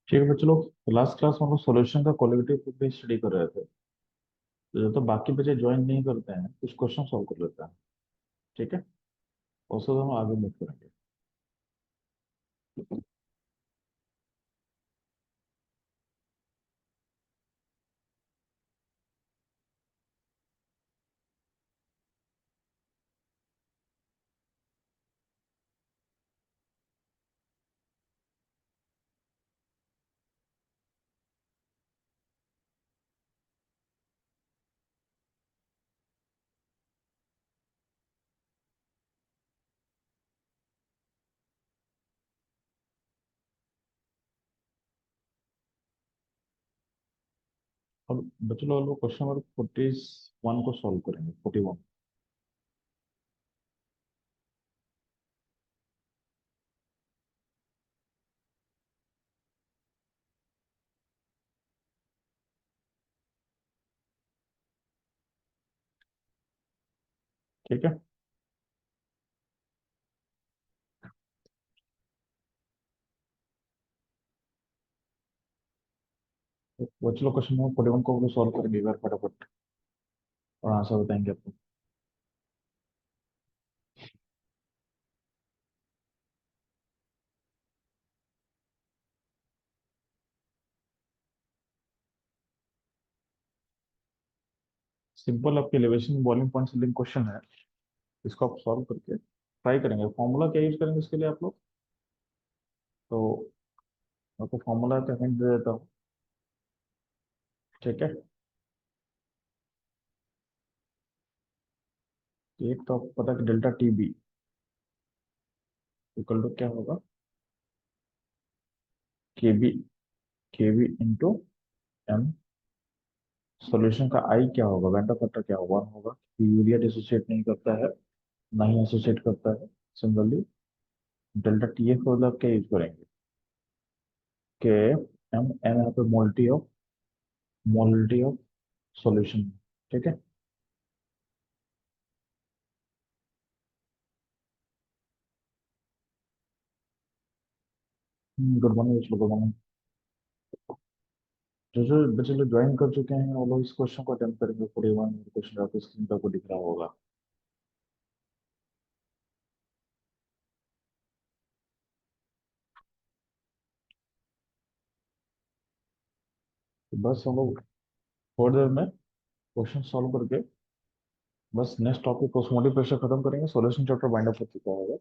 ठीक है बच्चों लोग, लास्ट क्लास में हम लोग सॉल्यूशन का क्वालिटेटिव भी स्टडी कर रहे थे। तो जो तो बाकी बच्चे ज्वाइन नहीं करते हैं कुछ क्वेश्चन सॉल्व कर लेते हैं। ठीक है, उसके बाद हम आगे मूव करेंगे। अब बच्चों लोग क्वेश्चन नंबर 41 को सॉल्व करेंगे। 41। ठीक है, तो बच्चों लोग क्वेश्चन नंबर 41 को सॉल्व करेंगे एक बार फटाफट, और आंसर बताएंगे आपको। सिंपल आपके एलिवेशन बॉइलिंग पॉइंट से लिंक क्वेश्चन है। इसको आप सॉल्व करके ट्राई करेंगे। फॉर्मूला क्या यूज करेंगे इसके लिए आप लोग? तो आपको फॉर्मूला का हिंट दे देता हूँ। ठीक है, एक तो आपको पता है कि delta T B equal to क्या होगा? के बी, के बी इंटू एम। सॉल्यूशन का आई क्या होगा? वेंडर फैक्टर क्या होगा? 1 होगा। यूरिया डिसोसिएट नहीं करता है, ना ही एसोसिएट करता है। सिमिलरली डेल्टा टी एफ को आप क्या यूज करेंगे? के एम, एम यहाँ पे मोलिटी ऑफ सॉल्यूशन। ठीक है। गुड मॉर्निंग बच्चों, गुड मॉर्निंग। जो जो बच्चे लोग ज्वाइन कर चुके हैं वो लोग इस क्वेश्चन को अटेम्प्ट करेंगे। 41 क्वेश्चन आपको स्क्रीन पर आपको दिख रहा होगा। तो बस हम लोग थोड़ी देर में क्वेश्चन सॉल्व करके बस नेक्स्ट टॉपिक ऑस्मोटिक प्रेशर खत्म करेंगे। सॉल्यूशन चैप्टर बाइंड अप हो चुका होगा।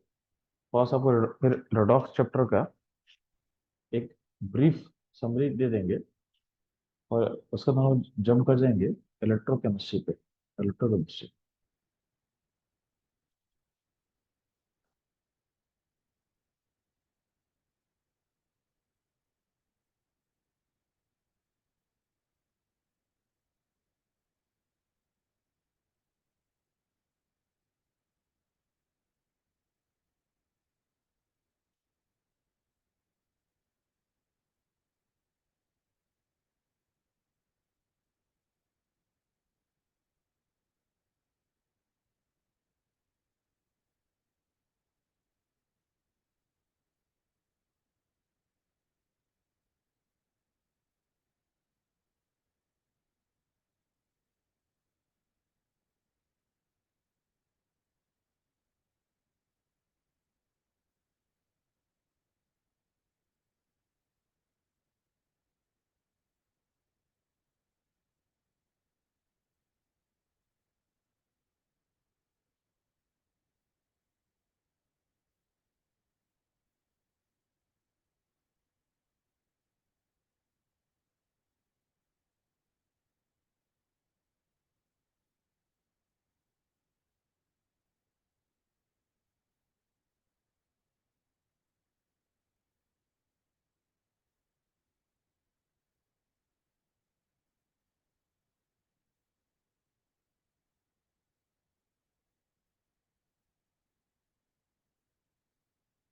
बस आपको फिर रेडॉक्स चैप्टर का एक ब्रीफ समरी दे देंगे, और उसके बाद हम जंप कर जाएंगे इलेक्ट्रोकेमिस्ट्री पे। इलेक्ट्रोकेमिस्ट्री।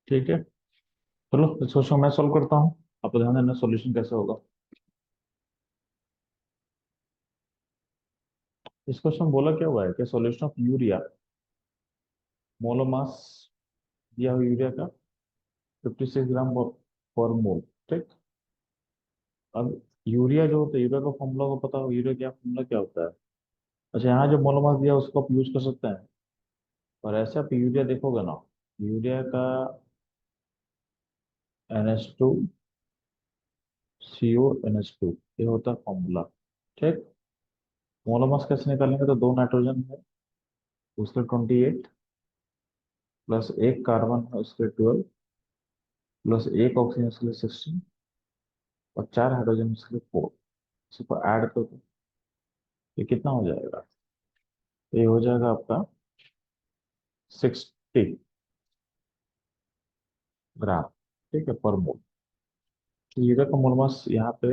ठीक है, चलो इस क्वेश्चन मैं सॉल्व करता हूँ। आपको ध्यान देना सॉल्यूशन कैसे होगा। इस क्वेश्चन बोला क्या हुआ है कि solution of urea, molar mass दिया हुआ यूरिया का 56 ग्राम पर मोल। ठीक। अब यूरिया जो होता है, यूरिया का फॉर्मूला को पता हो, यूरिया क्या फॉर्मूला क्या होता है? अच्छा, यहाँ जो मोनोमर्स दिया है, उसको आप यूज कर सकते हैं। और ऐसे आप यूरिया देखोगे ना, यूरिया का NH2CO NH2, ये होता है फॉर्मूला। ठीक। मोनोमर्स कैसे निकालेंगे? तो दो नाइट्रोजन है उसके 28, प्लस एक कार्बन है उसके 12, प्लस एक ऑक्सीजन उसके लिए 16, और चार हाइड्रोजन उसके लिए 4। इसको ऐड कर दो, ये कितना हो जाएगा? तो ये हो जाएगा आपका 60 ग्राम, ठीक है, पर मोल। तो यूरिया का मोलमास यहाँ पे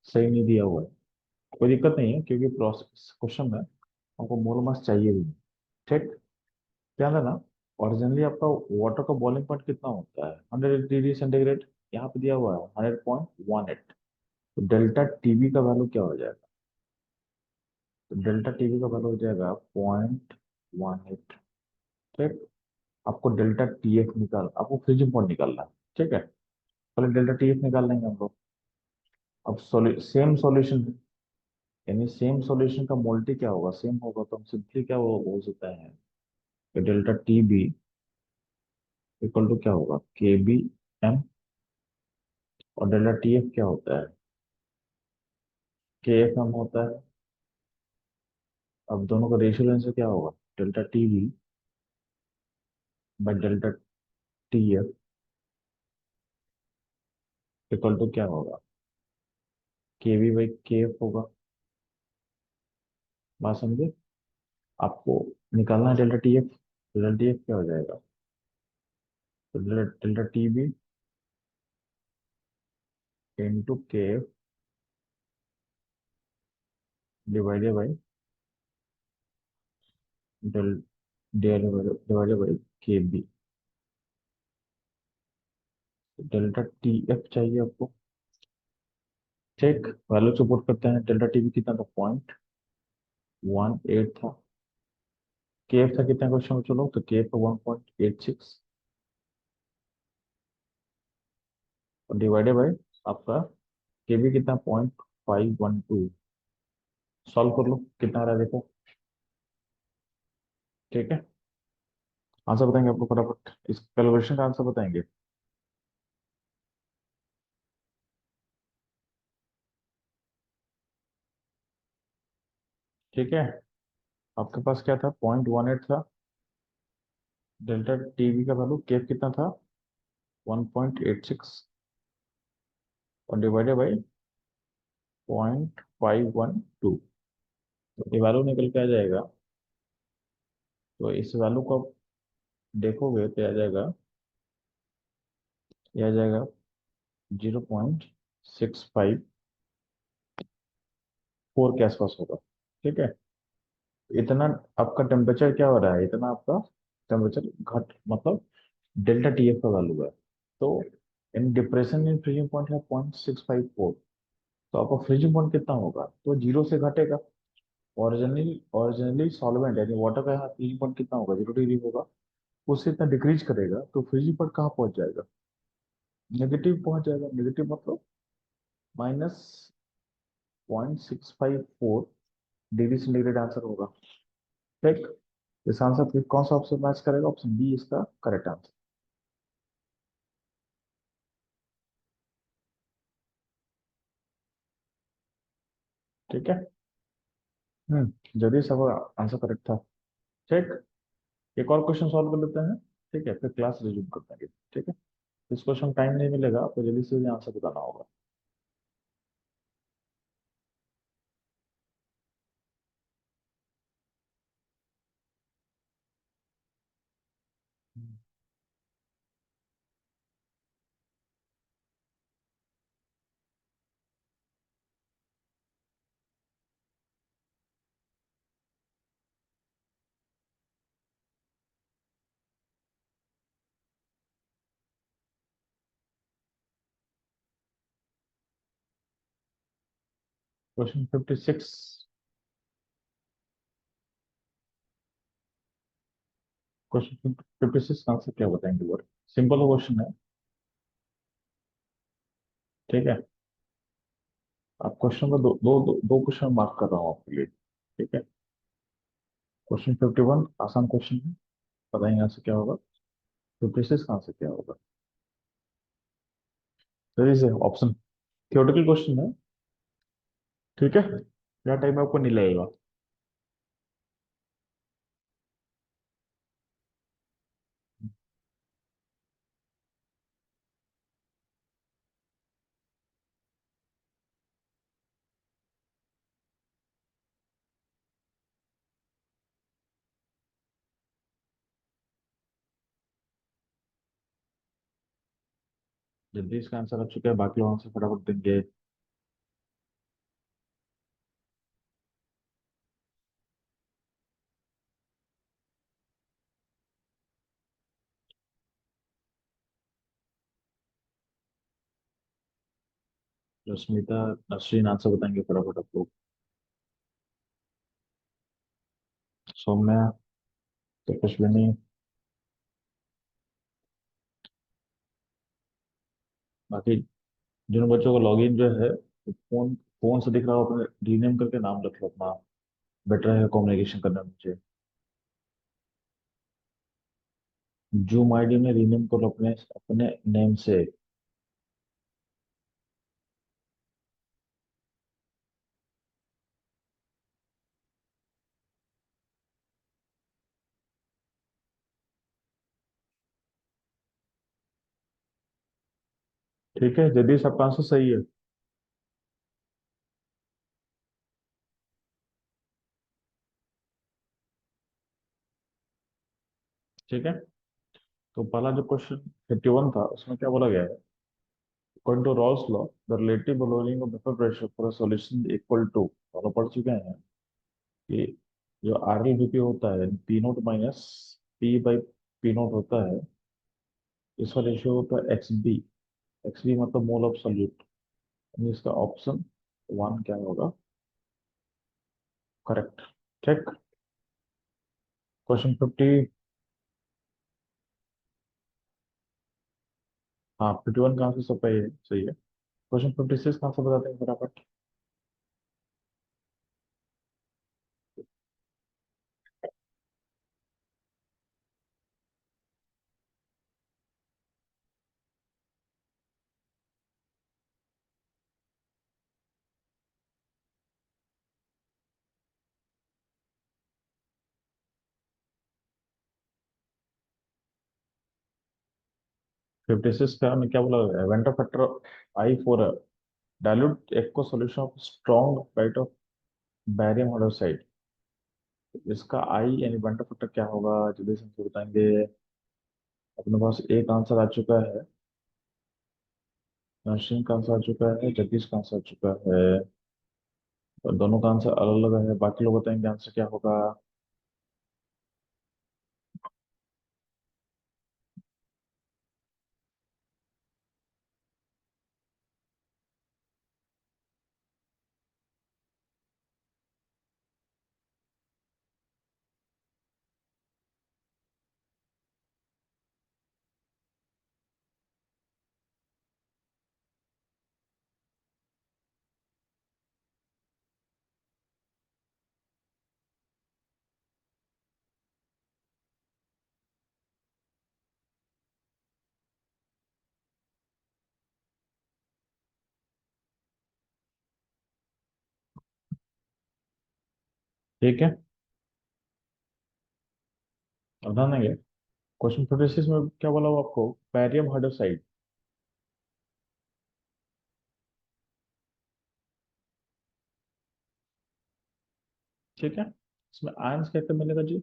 सही नहीं दिया हुआ है, कोई दिक्कत नहीं है, क्योंकि प्रोसेस क्वेश्चन में हमको मोलमास चाहिए भी नहीं। ठीक। ध्यान देना, ओरिजिनली आपका वाटर का बॉइलिंग पॉइंट कितना होता है? 100 डिग्री सेंटीग्रेड। यहाँ पे दिया हुआ है 100.18। तो डेल्टा टीबी का वैल्यू क्या हो जाएगा? तो डेल्टा टीबी का वैल्यू हो जाएगा 0.18। ठीक। आपको डेल्टा टीएफ निकाल, आपको फ्रीजिंग पॉइंट निकालना है। ठीक है, पहले डेल्टा टीएफ निकाल लेंगे हम लोग। अब सेम सॉल्यूशन है, यानी सेम सॉल्यूशन का मोल्टी क्या होगा? सेम होगा, तो हम सिंपली क्या वो बोल सकते हैं कि delta T B equal to क्या होगा? KB m। और डेल्टा टी एफ क्या होता है? KFm होता है। अब दोनों का रेशियो लेने से क्या होगा? Delta T B by delta T F equal to क्या होगा? KB/KF होगा। बात समझे? आपको निकालना है delta T F. Delta T F क्या हो जाएगा? तो delta T B into K F divided by del divided by K B. Delta T F चाहिए आपको। ठीक। वैल्यू सपोर्ट करते हैं। डेल्टा टी बी कितना था? 0.18 था। के एफ था कितना क्वेश्चन में? चलो, तो के एफ 1.86, और डिवाइडेड बाई आपका के बी कितना? 0.512। सॉल्व कर लो, कितना आ रहा है देखो। ठीक है, आंसर बताएंगे आपको फटाफट, इस कैलकुलेशन का आंसर बताएंगे। ठीक है, आपके पास क्या था? 0.18 था। डेल्टा टीवी का वैल्यू केफ कितना था? 1.86, और डिवाइडेड बाई 0.512। तो ये वैल्यू निकल के आ जाएगा। तो इस वैल्यू को आप देखोगे तो आ जाएगा, ये आ जाएगा 0.654 के आसपास होगा। ठीक है, इतना आपका टेम्परेचर क्या हो रहा है? इतना आपका टेम्परेचर घट, मतलब डेल्टा टी एफ का वैल्यू है। तो in depression in freezing point है 0.654। तो आपका फ्रीजिंग पॉइंट कितना होगा? तो जीरो से घटेगा। ओरिजिनली ओरिजिनली सॉल्वेंट यानी वाटर का यहाँ फ्रीजिंग पॉइंट कितना होगा? 0 डिग्री होगा। उससे इतना डिक्रीज करेगा तो फ्रीजिंग पॉइंट कहाँ पहुंच जाएगा? नेगेटिव पहुंच जाएगा। नेगेटिव मतलब -0.654 डिग्री सेंटीग्रेड आंसर होगा। ठीक। इस आंसर पे कौन सा ऑप्शन मैच करेगा? ऑप्शन बी इसका करेक्ट आंसर। ठीक है। जल्दी सब आंसर करेक्ट था। ठीक। एक और क्वेश्चन सॉल्व कर लेते हैं। ठीक है, फिर क्लास रिज्यूम करते हैं। ठीक है, इस क्वेश्चन टाइम नहीं मिलेगा, आपको जल्दी से जल्दी आंसर बताना होगा। क्वेश्चन 56। क्वेश्चन 56 का आंसर क्या बताएंगे? वो सिंपल क्वेश्चन है। ठीक है, आप क्वेश्चन में दो क्वेश्चन मार्क कर रहा हूँ आपके लिए, ठीक है। क्वेश्चन 51 आसान क्वेश्चन है, बताएंगे यहाँ से क्या होगा। 56 कहाँ से क्या होगा। जल्दी से ऑप्शन, थियोरेटिकल क्वेश्चन है, ठीक है। क्या टाइम आपको नहीं लगेगा। जल्दी इसका आंसर आ चुका है, बाकी लोग आंसर फटाफट देंगे। रश्मिता, नसरीन आंसर बताएंगे फटाफट आपको। सौम्या, तपस्विनी। बाकी जिन बच्चों का लॉगिन जो है, फोन फोन से दिख रहा हो, अपने रीनेम करके नाम रख लो अपना, बेटर है कम्युनिकेशन करने में मुझे। जूम आईडी में रीनेम करो अपने अपने नेम से। ठीक है, जल्दी सबका आंसर सही है। ठीक है, तो पहला जो क्वेश्चन 51 था उसमें क्या बोला गया है। According to Raoult's law, the relative lowering of vapour pressure for a solution equal to, दोनों पढ़ चुके हैं कि जो आर एल बीपी होता है, P note minus P by P note होता है, इसका रेशियो होता है एक्स बी। एक्स बी मतलब मोल ऑफ सॉल्यूट। इसका ऑप्शन वन क्या होगा, करेक्ट। ठीक। क्वेश्चन 50, हाँ 51 का आंसर सब पे सही है। क्वेश्चन 56 का आंसर बताते हैं फटाफट। 56 का हमें क्या बोला गया, van't factor i for dilute aqua solution of strong right of barium hydroxide. इसका आई यानी वेंटर फैक्टर क्या होगा, जल्दी से हमको बताएंगे। अपने पास एक आंसर आ चुका है, नरसिंह का आंसर आ चुका है, जगदीश का आंसर आ चुका है, और दोनों का आंसर अलग अलग है। बाकी लोग बताएंगे आंसर क्या होगा। ठीक है, अब ध्यान देंगे। क्वेश्चन 56 में क्या बोला हुआ आपको, बैरियम हाइड्रोक्साइड। ठीक है, इसमें आयंस कैसे मिलेगा जी।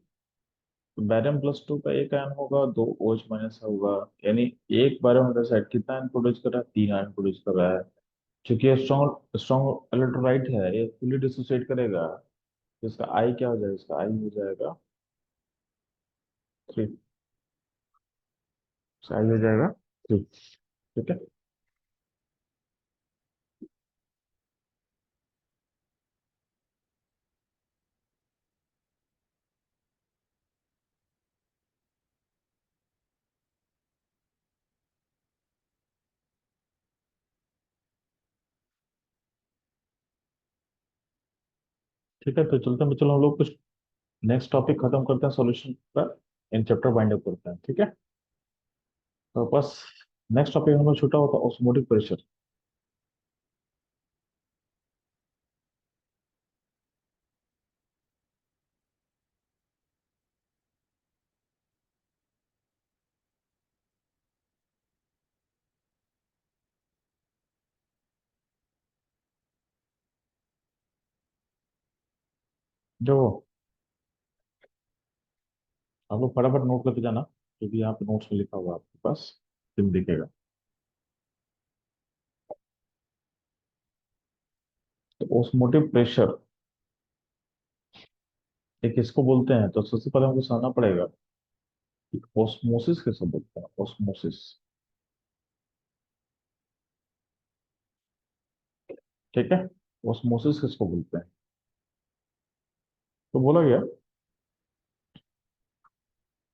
बैरियम प्लस टू का एक आयन होगा, दो OH माइनस होगा, यानी एक बैरियम हाइड्रोक्साइड कितना आयन प्रोड्यूस कर रहा है, तीन आयन प्रोड्यूस कर रहा है। क्योंकि ये स्ट्रॉन्ग स्ट्रॉन्ग इलेक्ट्रोलाइट है, ये फुली डिसोसिएट करेगा। तो इसका आई क्या हो जाएगा, इसका आई हो जाएगा 3। इसका आई हो जाएगा 3। ठीक है। ठीक है, तो चलते हैं, चलो हम लोग कुछ नेक्स्ट टॉपिक खत्म करते हैं सॉल्यूशन का, इन चैप्टर वाइंड अप करते हैं, ठीक है। तो बस नेक्स्ट टॉपिक हम लोग छूटा होता ऑस्मोटिक प्रेशर। जो आप लोग फटाफट नोट करके जाना, जो भी यहाँ पे नोट्स में लिखा हुआ है आपके पास दिन दिखेगा। तो ऑस्मोटिक प्रेशर एक इसको बोलते हैं, तो सबसे पहले हमको समझना पड़ेगा कि ऑस्मोसिस किसको बोलते हैं, ऑस्मोसिस। ठीक है, ऑस्मोसिस किसको बोलते हैं। तो बोला गया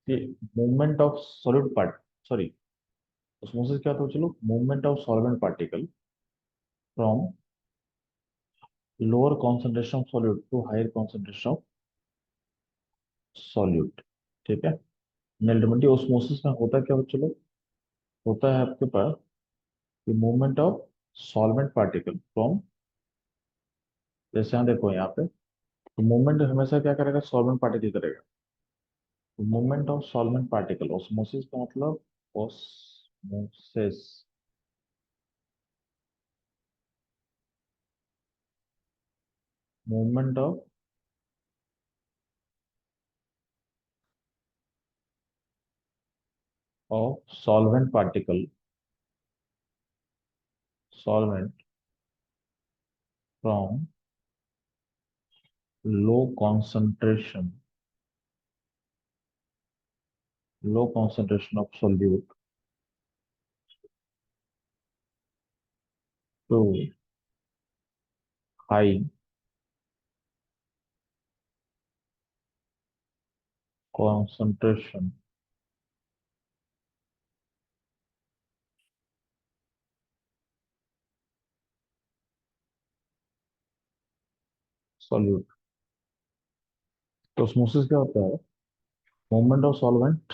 कि movement of solid part, sorry, osmosis क्या था, चलो, movement of solvent particle from lower concentration of solute to higher concentration of solute. ठीक है, अल्टीमेटली ऑस्मोसिस में होता क्या हो, चलो, होता है आपके पास कि movement of solvent particle from, जैसे यहाँ देखो यहाँ पे, तो मूवमेंट हमेशा क्या करेगा, सॉल्वेंट पार्टिकल करेगा। तो movement of solvent particle, osmosis का मतलब, osmosis, movement of solvent particle, solvent from low concentration, low concentration of solute to high concentration solute. तो osmosis क्या होता है, मूवमेंट ऑफ सॉल्वेंट,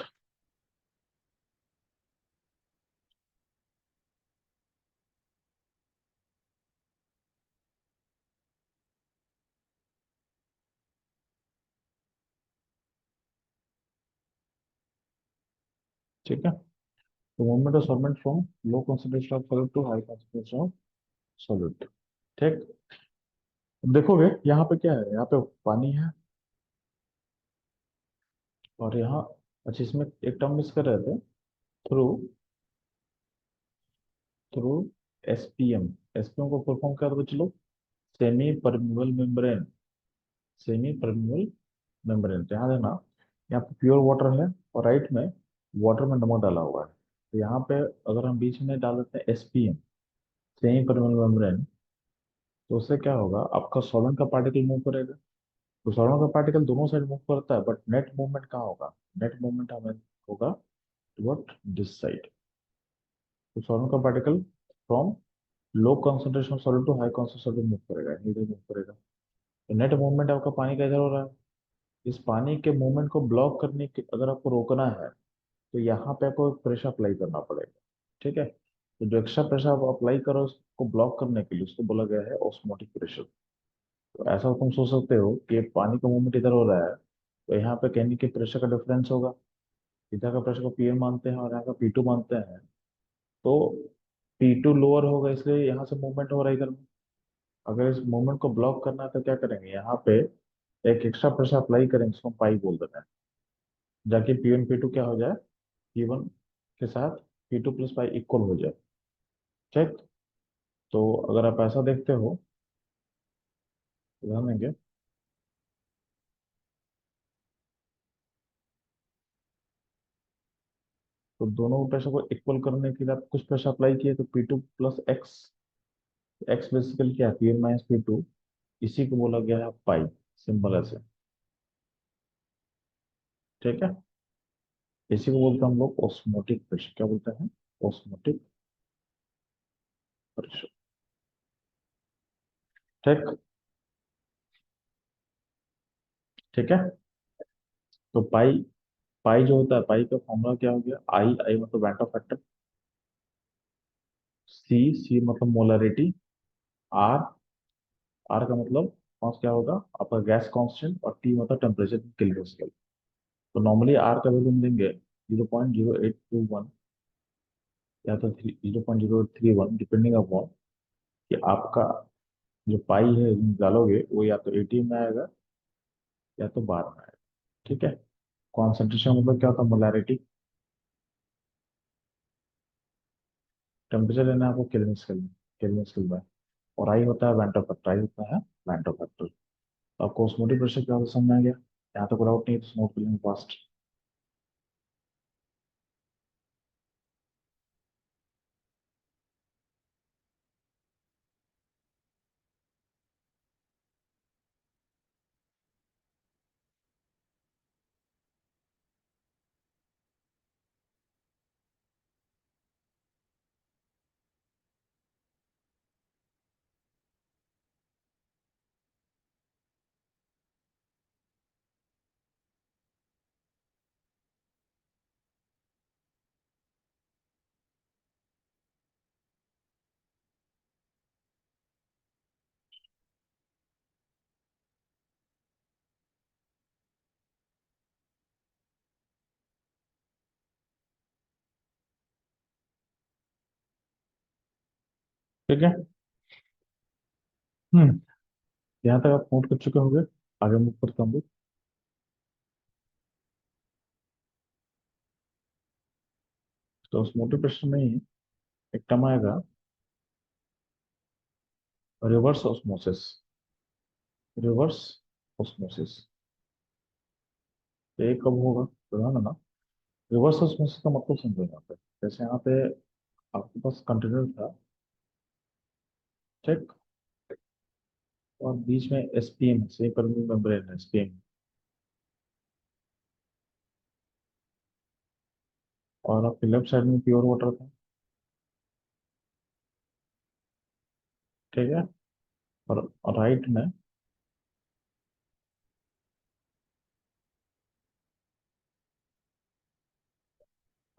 ठीक है, तो movement of solvent from low concentration of solute to high concentration of solute. ठीक, अब देखोगे यहाँ पे क्या है, यहाँ पे पानी है, और यहाँ, अच्छा, इसमें एक टर्म मिस कर रहे थे, थ्रू, थ्रू एसपीएम। एसपीएम को फुल फॉर्म क्या था, चलो, semi permeable membrane, semi permeable membrane. ध्यान देना, यहाँ पे प्योर वाटर है, और राइट में वाटर में नमक डाला हुआ है, तो यहाँ पे अगर हम बीच में डाल देते हैं एसपीएम, सेमी परमिबल मेम्ब्रेन, तो उससे क्या होगा, आपका सॉल्वेंट का पार्टिकल मूव करेगा। तो सॉल्वेंट का पार्टिकल दोनों साइड मूव करता है, बट नेट मूवमेंट कहाँ होगा, नेट मूवमेंट हमें होगा टुवर्ड दिस साइड। तो सॉल्वेंट का particle from low concentration solute to high concentration move करेगा, इधर मूव करेगा। तो नेट मूवमेंट आपका पानी का इधर हो रहा है। इस पानी के मूवमेंट को ब्लॉक करने के, अगर आपको रोकना है, तो यहाँ पे आपको प्रेशर अप्लाई करना पड़ेगा। ठीक है, तो जो एक्स्ट्रा प्रेशर आप अप्लाई करो उसको ब्लॉक करने के लिए, उसको बोला गया है ऑस्मोटिक प्रेशर। तो ऐसा तुम सोच सकते हो कि पानी का मूवमेंट इधर हो रहा है, तो यहाँ पे कहने के प्रेशर का डिफरेंस होगा, इधर का प्रेशर को पी1 मानते हैं और यहाँ का पी2 मानते हैं। तो पी2 लोअर होगा, इसलिए यहाँ से मूवमेंट हो रहा है इधर में। अगर इस मूवमेंट को ब्लॉक करना है तो क्या करेंगे, यहाँ पे एक एक्स्ट्रा प्रेशर अप्लाई करेंगे, इसको पाई बोल देते हैं, जाके पी1 पी2 क्या हो जाए, पी1 के साथ पी2 प्लस पाई इक्वल हो जाए। ठीक, तो अगर आप ऐसा देखते हो, तो ध्यान देंगे, तो दोनों प्रेशर को इक्वल करने के लिए आप कुछ प्रेशर अप्लाई किए, तो पी2 प्लस एक्स, एक्स बेसिकली क्या है, पी1 माइनस पी2, इसी को बोला गया है पाई, सिंपल ऐसे। ठीक है, इसी को बोलते हैं हम लोग ऑस्मोटिक प्रेशर, क्या बोलते हैं, ऑस्मोटिक प्रेशर। ठीक, ठीक है। तो पाई, पाई जो होता है, पाई का फॉर्मूला क्या हो गया, आई, आई मतलब वेंट ऑफ फैक्टर, सी, सी मतलब मोलरिटी, आर, आर का मतलब कौन क्या होगा आपका गैस कांस्टेंट, और टी मतलब टेम्परेचर केल्विन स्केल। तो नॉर्मली आर का वैल्यू हम देंगे 0.0821 या तो 0.0831, डिपेंडिंग अपॉन कि आपका जो पाई है निकालोगे वो या तो एटीएम में आएगा या तो बार में आएगा। ठीक है। कॉन्सेंट्रेशन मतलब क्या होता है, मोलैरिटी, टेम्परेचर लेना है आपको केल्विन स्केल में, केल्विन स्केल में। और आई होता है वेंट ऑफ फैक्टर, आई होता है वेंट ऑफ फैक्टर। तो आपको ऑस्मोटिक प्रेशर क्या होता है समझ में आ गया। यहाँ तो कोई डाउट नहीं है, तो नोट कर लेंगे फास्ट। ठीक है। हम्म। यहाँ तक आप नोट कर चुके होंगे। आगे मूव करता हूँ। तो ऑस्मोटिक प्रेशर में ही एक टर्म आएगा, रिवर्स ऑस्मोसिस, रिवर्स ऑस्मोसिस। तो ये कब होगा, तो ध्यान ना, रिवर्स ऑस्मोसिस का मतलब समझो यहाँ पे। जैसे यहाँ पे आपके पास कंटेनर था, ठीक, और बीच में एसपीएम, सेमी परमेबल मेम्ब्रेन है, एसपीएम, और आपके लेफ्ट साइड में प्योर वाटर था। ठीक है। और राइट में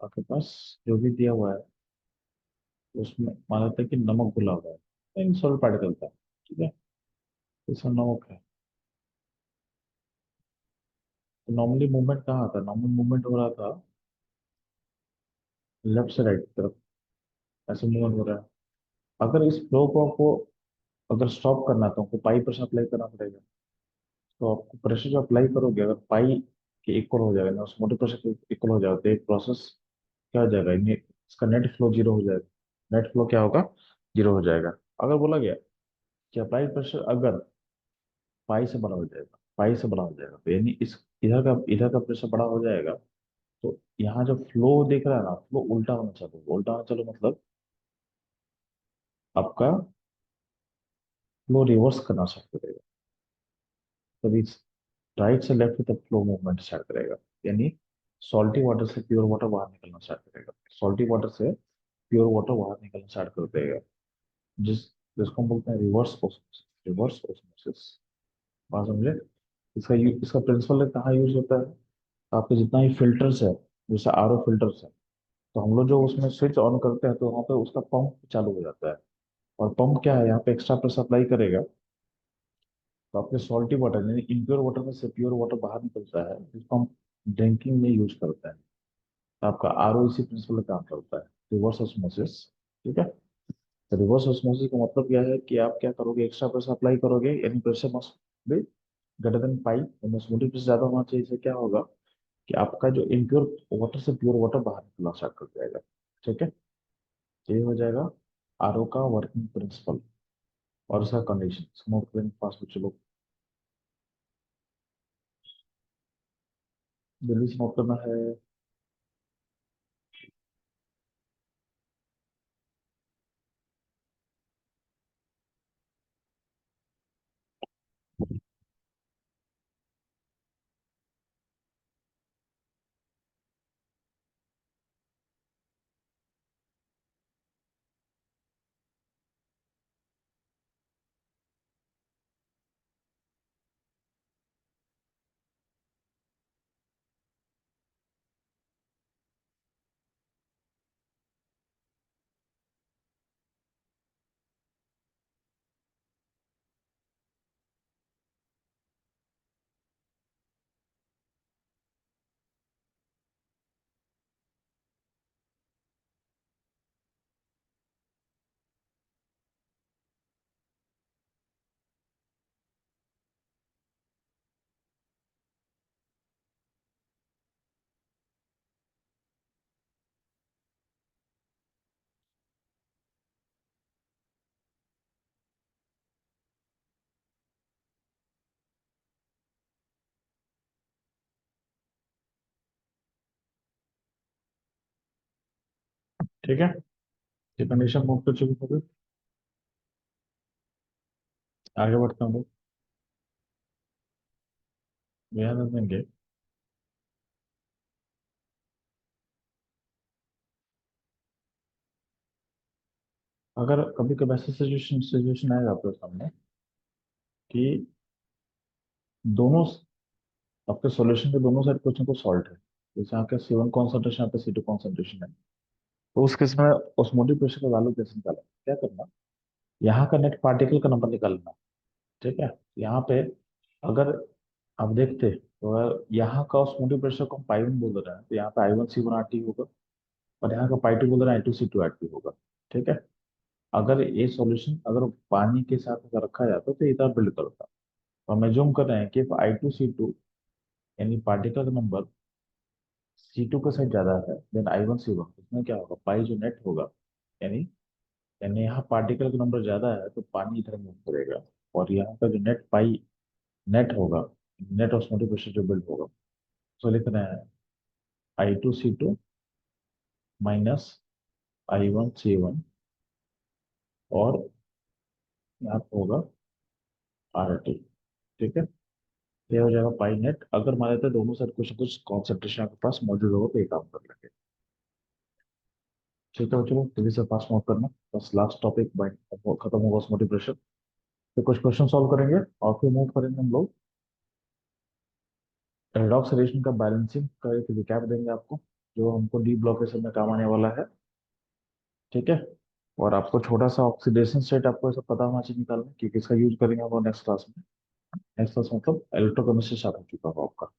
आपके पास जो भी दिया हुआ है उसमें मान लेते हैं कि नमक घुला हुआ है, इन सॉल्ट पार्टिकल था। ठीक है। इसमें नमक है। तो नॉर्मली मूवमेंट कहाँ आता है, नॉर्मल मूवमेंट हो रहा था लेफ्ट से राइट की तरफ, ऐसे मूवमेंट हो रहा है। अगर इस फ्लो को आपको अगर स्टॉप करना है तो आपको पाई प्रेशर अप्लाई करना पड़ेगा। तो आपको प्रेशर जो अप्लाई करोगे, अगर पाई के इक्वल हो जाएगा ना, उस मोटे प्रेशर के इक्वल हो जाएगा, तो एक प्रोसेस क्या हो जाएगा, इसका नेट फ्लो जीरो हो जाएगा। नेट फ्लो क्या होगा, जीरो हो जाएगा। अगर बोला गया कि अप्लाई प्रेशर अगर पाई से बड़ा हो जाएगा, पाई से बड़ा हो जाएगा, तो यानी इस इधर का प्रेशर बड़ा हो जाएगा। तो यहाँ जो फ्लो दिख रहा है ना, फ्लो उल्टा होना चालू होगा। उल्टा होना चालू मतलब आपका फ्लो रिवर्स करना स्टार्ट करेगा। तभी राइट से लेफ्ट की तरफ फ्लो मूवमेंट स्टार्ट करेगा। यानी सॉल्टी वाटर से प्योर वाटर बाहर निकलना स्टार्ट करेगा, सॉल्टी वाटर से प्योर वाटर बाहर निकलना स्टार्ट कर देगा। जिस जिसको हम बोलते हैं रिवर्स ऑस्मोसिस, रिवर्स ऑस्मोसिस। बात समझे। इसका प्रिंसिपल कहाँ यूज होता है, आपके जितना ही फिल्टर्स है, जैसे आरओ फिल्टर्स है, तो हम लोग जो उसमें स्विच ऑन करते हैं तो वहाँ पे उसका पंप चालू हो जाता है। और पंप क्या है, यहाँ पे एक्स्ट्रा प्रेशर अप्लाई करेगा, तो आपके सॉल्टी वाटर यानी इम्प्योर वाटर में से प्योर वाटर बाहर निकलता है, जिसको हम ड्रिंकिंग में यूज करते हैं। तो आपका आरओ इसी प्रिंसिपल काम करता है, रिवर्स ऑस्मोसिस। ठीक है। तो रिवर्स ऑस्मोसिस का मतलब क्या है कि आप क्या करोगे, एक्स्ट्रा प्रेशर अप्लाई करोगे, यानी pressure must be greater than pi, यानी ऑस्मोटिक प्रेशर ज्यादा होना चाहिए। इससे क्या होगा कि आपका जो इम्प्योर वाटर से प्योर वाटर बाहर निकलना स्टार्ट कर जाएगा। ठीक है। तो ये हो जाएगा आरओ का वर्किंग प्रिंसिपल और उसका कंडीशन। नोट करेंगे पास में, चलो जल्दी से नोट करना है। ठीक है, ये कंडीशन मूव कर चुकी होगी। आगे बढ़ते हैं लोग। ध्यान देंगे, अगर कभी कभी ऐसा सिचुएशन सिचुएशन आएगा आपके सामने कि दोनों आपके सॉल्यूशन के दोनों साइड क्वेश्चन को सॉल्व है, जैसे यहाँ का C1 कॉन्सेंट्रेशन, यहाँ पे C2 कॉन्सेंट्रेशन है, तो उस केस में ऑस्मोटिक प्रेशर का वैल्यू कैसे निकालें, क्या करना, यहाँ का नेट पार्टिकल का नंबर निकालना। ठीक है, यहाँ पे अगर आप देखते तो यहाँ का ऑस्मोटिक प्रेशर को हम पाई 1 बोल रहे हैं, तो यहाँ पे I1C1RT होगा, और यहाँ का पाई 2 बोल रहे हैं I2C2RT होगा। ठीक है, अगर ये सॉल्यूशन अगर पानी के साथ अगर रखा जाता तो इतना बिल्ड करता, और हम एज्यूम कर रहे हैं कि I2C2 यानी पार्टिकल का नंबर C2 का साइड ज्यादा है देन I1C1, इसमें क्या होगा, पाई जो नेट होगा, यानी यानी यहाँ पार्टिकल का नंबर ज्यादा है तो पानी इधर मूव करेगा, और यहाँ का जो नेट पाई नेट होगा, नेट ऑस्मोटिक प्रेशर जो बिल्ड होगा, तो लिख रहे हैं I2C2 माइनस I1C1, और यहाँ पे होगा RT। ठीक है, ये हो जाएगा पाई नेट, अगर मान लेते हैं दोनों साइड कुछ ना कुछ कॉन्सेंट्रेशन आपके पास मौजूद होगा तो ये काम कर लेंगे। ठीक है, चलो जल्दी से पास मौक करना, बस लास्ट टॉपिक खत्म होगा ऑस्मोटिक प्रेशर, फिर कुछ क्वेश्चन सॉल्व करेंगे, और फिर मूव करेंगे हम लोग रेडॉक्स रिएक्शन का बैलेंसिंग का एक रिकैप देंगे आपको, जो हमको डी ब्लॉकेशन में काम आने वाला है। ठीक है, और आपको छोटा सा ऑक्सीडेशन स्टेट आपको ऐसा पता होना चाहिए निकालना कि किसका यूज करेंगे हम नेक्स्ट क्लास में। नेक्स्ट क्लास मतलब इलेक्ट्रोकेमिस्ट्री स्टार्ट हो चुका होगा आपका।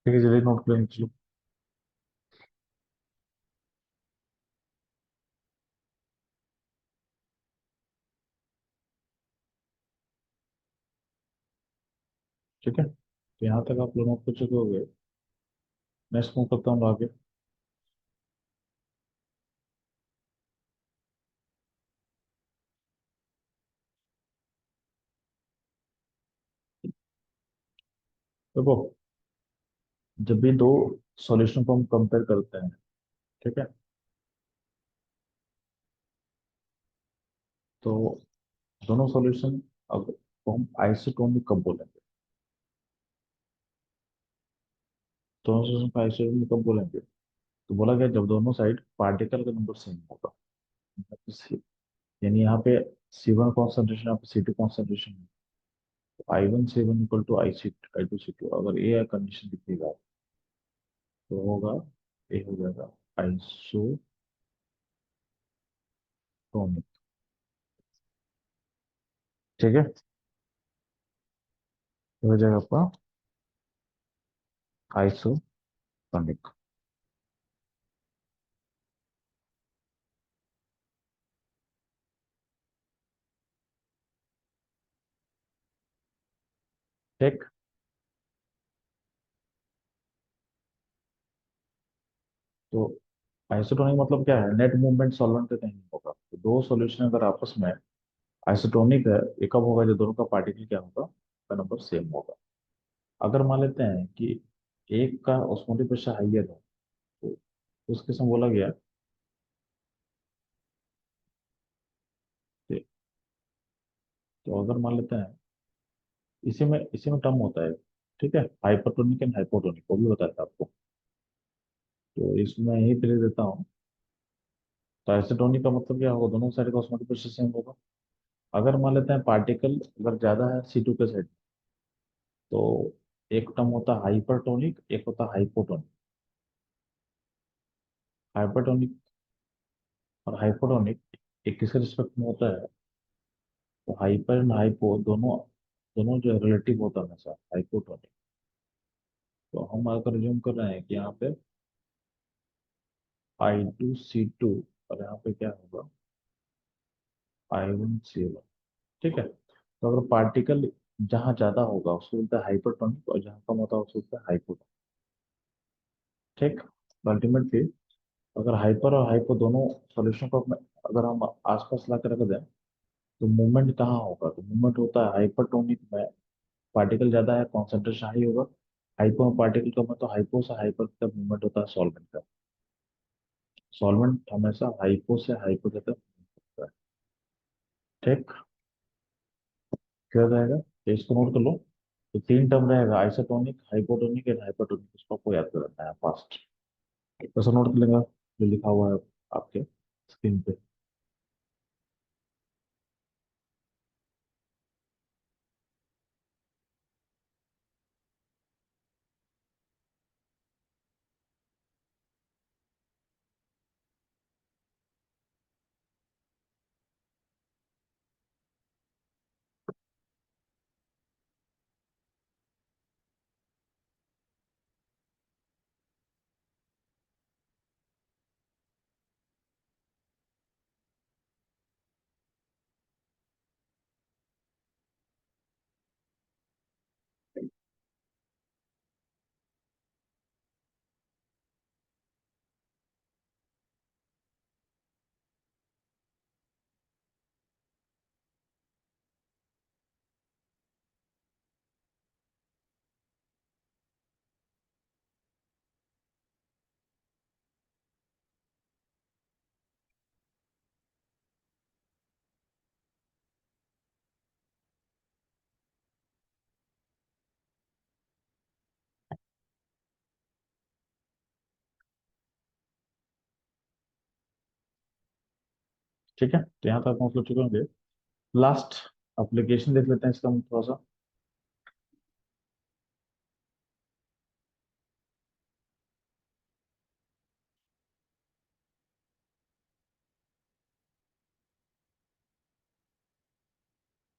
ठीक है, जल्दी नोट कर लीजिए। ठीक है, तो यहाँ तक आप लोग नोट कर चुके हो गए। नेक्स्ट मूव करता हूँ आगे। देखो, जब भी दो सॉल्यूशन को हम कंपेयर करते हैं, ठीक है, तो दोनों सॉल्यूशन अब को हम आइसोटोनिक कब बोलेंगे, दोनों सॉल्यूशन को आइसोटोनिक कब बोलेंगे, तो बोला गया जब दोनों साइड पार्टिकल का नंबर सेम होगा, मतलब यानी यहाँ पे C1 कॉन्सेंट्रेशन, यहाँ पे C2 कॉन्सेंट्रेशन है, तो I1C1 इक्वल टू I2C2, अगर ये कंडीशन दिखेगा तो होगा, ये हो जाएगा आइसोटोनिक। ठीक है, ये हो जाएगा आपका आइसोटोनिक। ठीक, तो आइसोटोनिक मतलब क्या है, नेट मूवमेंट सॉल्वेंट का नहीं होगा, तो दो सॉल्यूशन अगर आपस में आइसोटोनिक है, ये कब होगा, जो दोनों का पार्टिकल क्या होगा, का नंबर सेम होगा। अगर मान लेते हैं कि एक का ऑस्मोटिक प्रेशर हाइयर है, तो उसके समय बोला गया कि, तो अगर मान लेते हैं इसी में टर्म होता है, ठीक है, हाइपरटोनिक एंड हाइपोटोनिक, वो भी बताया था आपको, तो इसमें यही पे लिख देता हूँ। तो आइसोटोनिक का मतलब क्या होगा, दोनों साइड का ऑस्मोटिक प्रेशर सेम होगा। अगर मान लेते हैं पार्टिकल अगर ज्यादा है C2 के साइड, तो एक टर्म होता है हाइपरटोनिक, एक होता है हाइपोटोनिक। हाइपरटोनिक और हाइपोटोनिक एक किसके रिस्पेक्ट में होता है, तो हाइपर एंड हाइपो दोनों दोनों जो रिलेटिव होता है हमेशा हाइपोटोनिक। तो हम अगर रिज्यूम कर रहे हैं कि यहाँ पे I2C2, और यहाँ पे क्या होगा, I1C1। ठीक है, तो अगर पार्टिकल जहाँ ज्यादा होगा उसको बोलते हैं हाइपरटोनिक, और जहाँ कम होता है उसको बोलते हैं हाइपोटोनिक। ठीक, अल्टीमेटली अगर हाइपर और हाइपो दोनों सॉल्यूशन को अगर हम आसपास ला कर रख दें, तो मूवमेंट कहाँ होगा, तो मूवमेंट होता है हाइपरटोनिक में, पार्टिकल ज्यादा है, कॉन्सेंट्रेशन हाई होगा। हाइपो में पार्टिकल कम है, तो हाइपो से हाइपर तक मूवमेंट होता है सॉल्वेंट का। सॉल्वेंट हमेशा हाइपो से हाइपो तक होता है। ठीक, क्या रहेगा, तो इसको नोट कर लो। तो तीन टर्म रहेगा, आइसोटोनिक, हाइपोटोनिक एंड हाइपरटोनिक, इसको आपको याद कर रखना है फास्ट। ऐसा नोट कर लेगा जो लिखा हुआ है आपके स्क्रीन पे। ठीक है, तो यहाँ तक आप पहुंच चुके होंगे। लास्ट एप्लीकेशन देख लेते हैं इसका हम थोड़ा सा।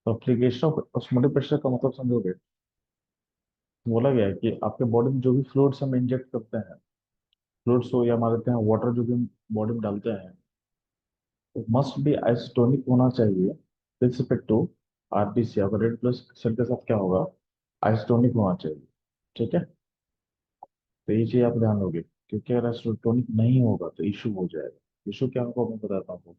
तो एप्लीकेशन ऑफ ऑस्मोटिक प्रेशर का मतलब समझोगे, बोला गया है कि आपके बॉडी में जो भी फ्लूइड्स हम इंजेक्ट करते हैं, फ्लूइड्स हो या मान लेते हैं वाटर जो भी हम बॉडी में डालते हैं, तो मस्ट बी आइसोटोनिक होना चाहिए विद रिस्पेक्ट टू आरबीसी। अगर रेड प्लस सेल के साथ क्या होगा, आइसोटोनिक होना चाहिए। ठीक है, तो ये चीज आप ध्यान दोगे, क्योंकि अगर आइसोटोनिक नहीं होगा तो इशू हो जाएगा। इशू क्या होगा मैं बताता हूँ।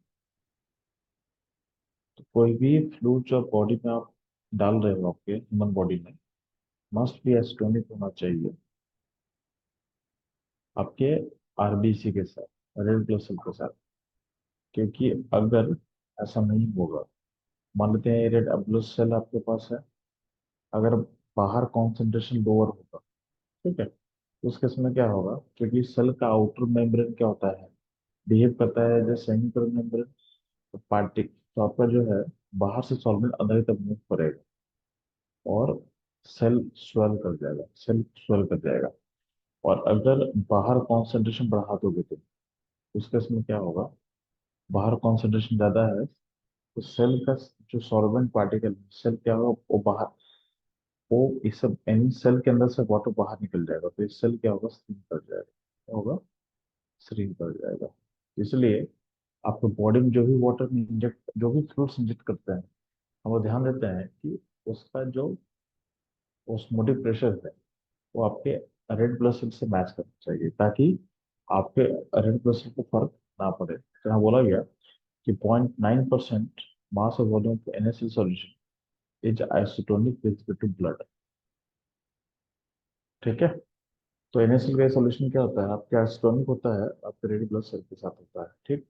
तो कोई भी फ्लूइड जो बॉडी में आप डाल रहे हो आपके ह्यूमन बॉडी में, मस्ट बी आइसोटोनिक होना चाहिए आपके आरबीसी के साथ, रेड ब्लड सेल के साथ। क्योंकि अगर ऐसा नहीं होगा, मान लेते हैं रेड ब्लड सेल आपके पास है, अगर बाहर कॉन्सेंट्रेशन लोअर होगा, ठीक है, तो उस केस में क्या होगा, क्योंकि सेल का आउटर मेम्ब्रेन क्या होता है, बिहेव करता है जैसे सेमी मेम्ब्रेन पार्टिक, तो आपका जो है बाहर से सॉल्वेंट अंदर तक मूव करेगा, और सेल स्वेल कर जाएगा, सेल स्वेल कर जाएगा। और अगर बाहर कॉन्सेंट्रेशन बढ़ा दोगे तो उस केस में क्या होगा, बाहर कॉन्सेंट्रेशन ज्यादा है, तो सेल का जो सॉल्वेंट पार्टिकल, सेल क्या होगा, वो बाहर, वो इस सब एनी सेल के अंदर से वाटर बाहर निकल जाएगा, तो इस सेल क्या होगा, श्रिंक कर जाएगा। क्या होगा, श्रिंक कर जाएगा। इसलिए आपको बॉडी में जो भी वाटर इंजेक्ट, जो भी फ्लूइड्स इंजेक्ट करते हैं, हम वो ध्यान देते हैं कि उसका जो ऑस्मोटिक प्रेशर है वो आपके रेड ब्लड सेल से मैच करना चाहिए, ताकि आपके रेड ब्लड सेल को फर्क ना पड़े। तो यहाँ बोला गया कि 0.9% मास और volume of NaCl solution is isotonic with respect to blood. ठीक है, तो NaCl का सॉल्यूशन क्या होता है, आपके आइसोटोनिक होता है, आपके रेड ब्लड सेल के साथ होता है। ठीक,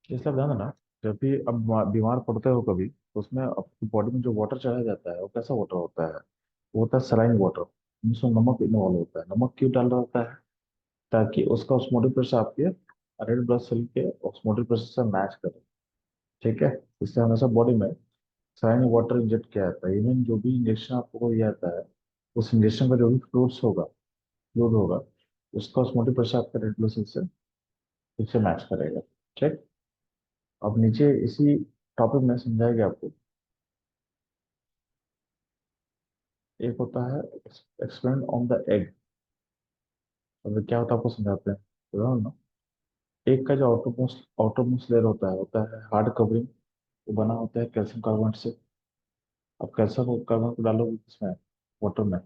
इसलिए आप ध्यान देना, जब भी अब बीमार पड़ते हो कभी, तो उसमें आपकी बॉडी में जो वाटर चढ़ाया जाता है वो कैसा वाटर होता है, वो होता है सलाइन वाटर। इसमें नमक इन्वॉल्व होता है। नमक क्यों डाल रहा होता है, ताकि उसका ऑस्मोटिक प्रेशर आपके रेड ब्लड सेल के ऑस्मोटिक प्रेशर से मैच करे। ठीक है, इससे हमेशा बॉडी में सलाइन वाटर इंजेक्ट किया जाता है। इवन जो भी इंजेक्शन आपको दिया जाता है, उस इंजेक्शन का जो भी फ्लूइड होगा, उसका ऑस्मोटिक प्रेशर आपके रेड ब्लड सेल से ठीक से मैच करेगा। ठीक, अब नीचे इसी टॉपिक में समझाएगा आपको। एक होता है एक्सपेरिमेंट ऑन द एग, अब क्या होता है आपको समझाते हैं, बताओ ना। एक का जो आउटरमोस्ट लेयर होता है हार्ड कवरिंग। वो बना होता है कैल्शियम कार्बोनेट से। अब कैल्शियम कार्बोनेट को डालोगे किसमें, वाटर में।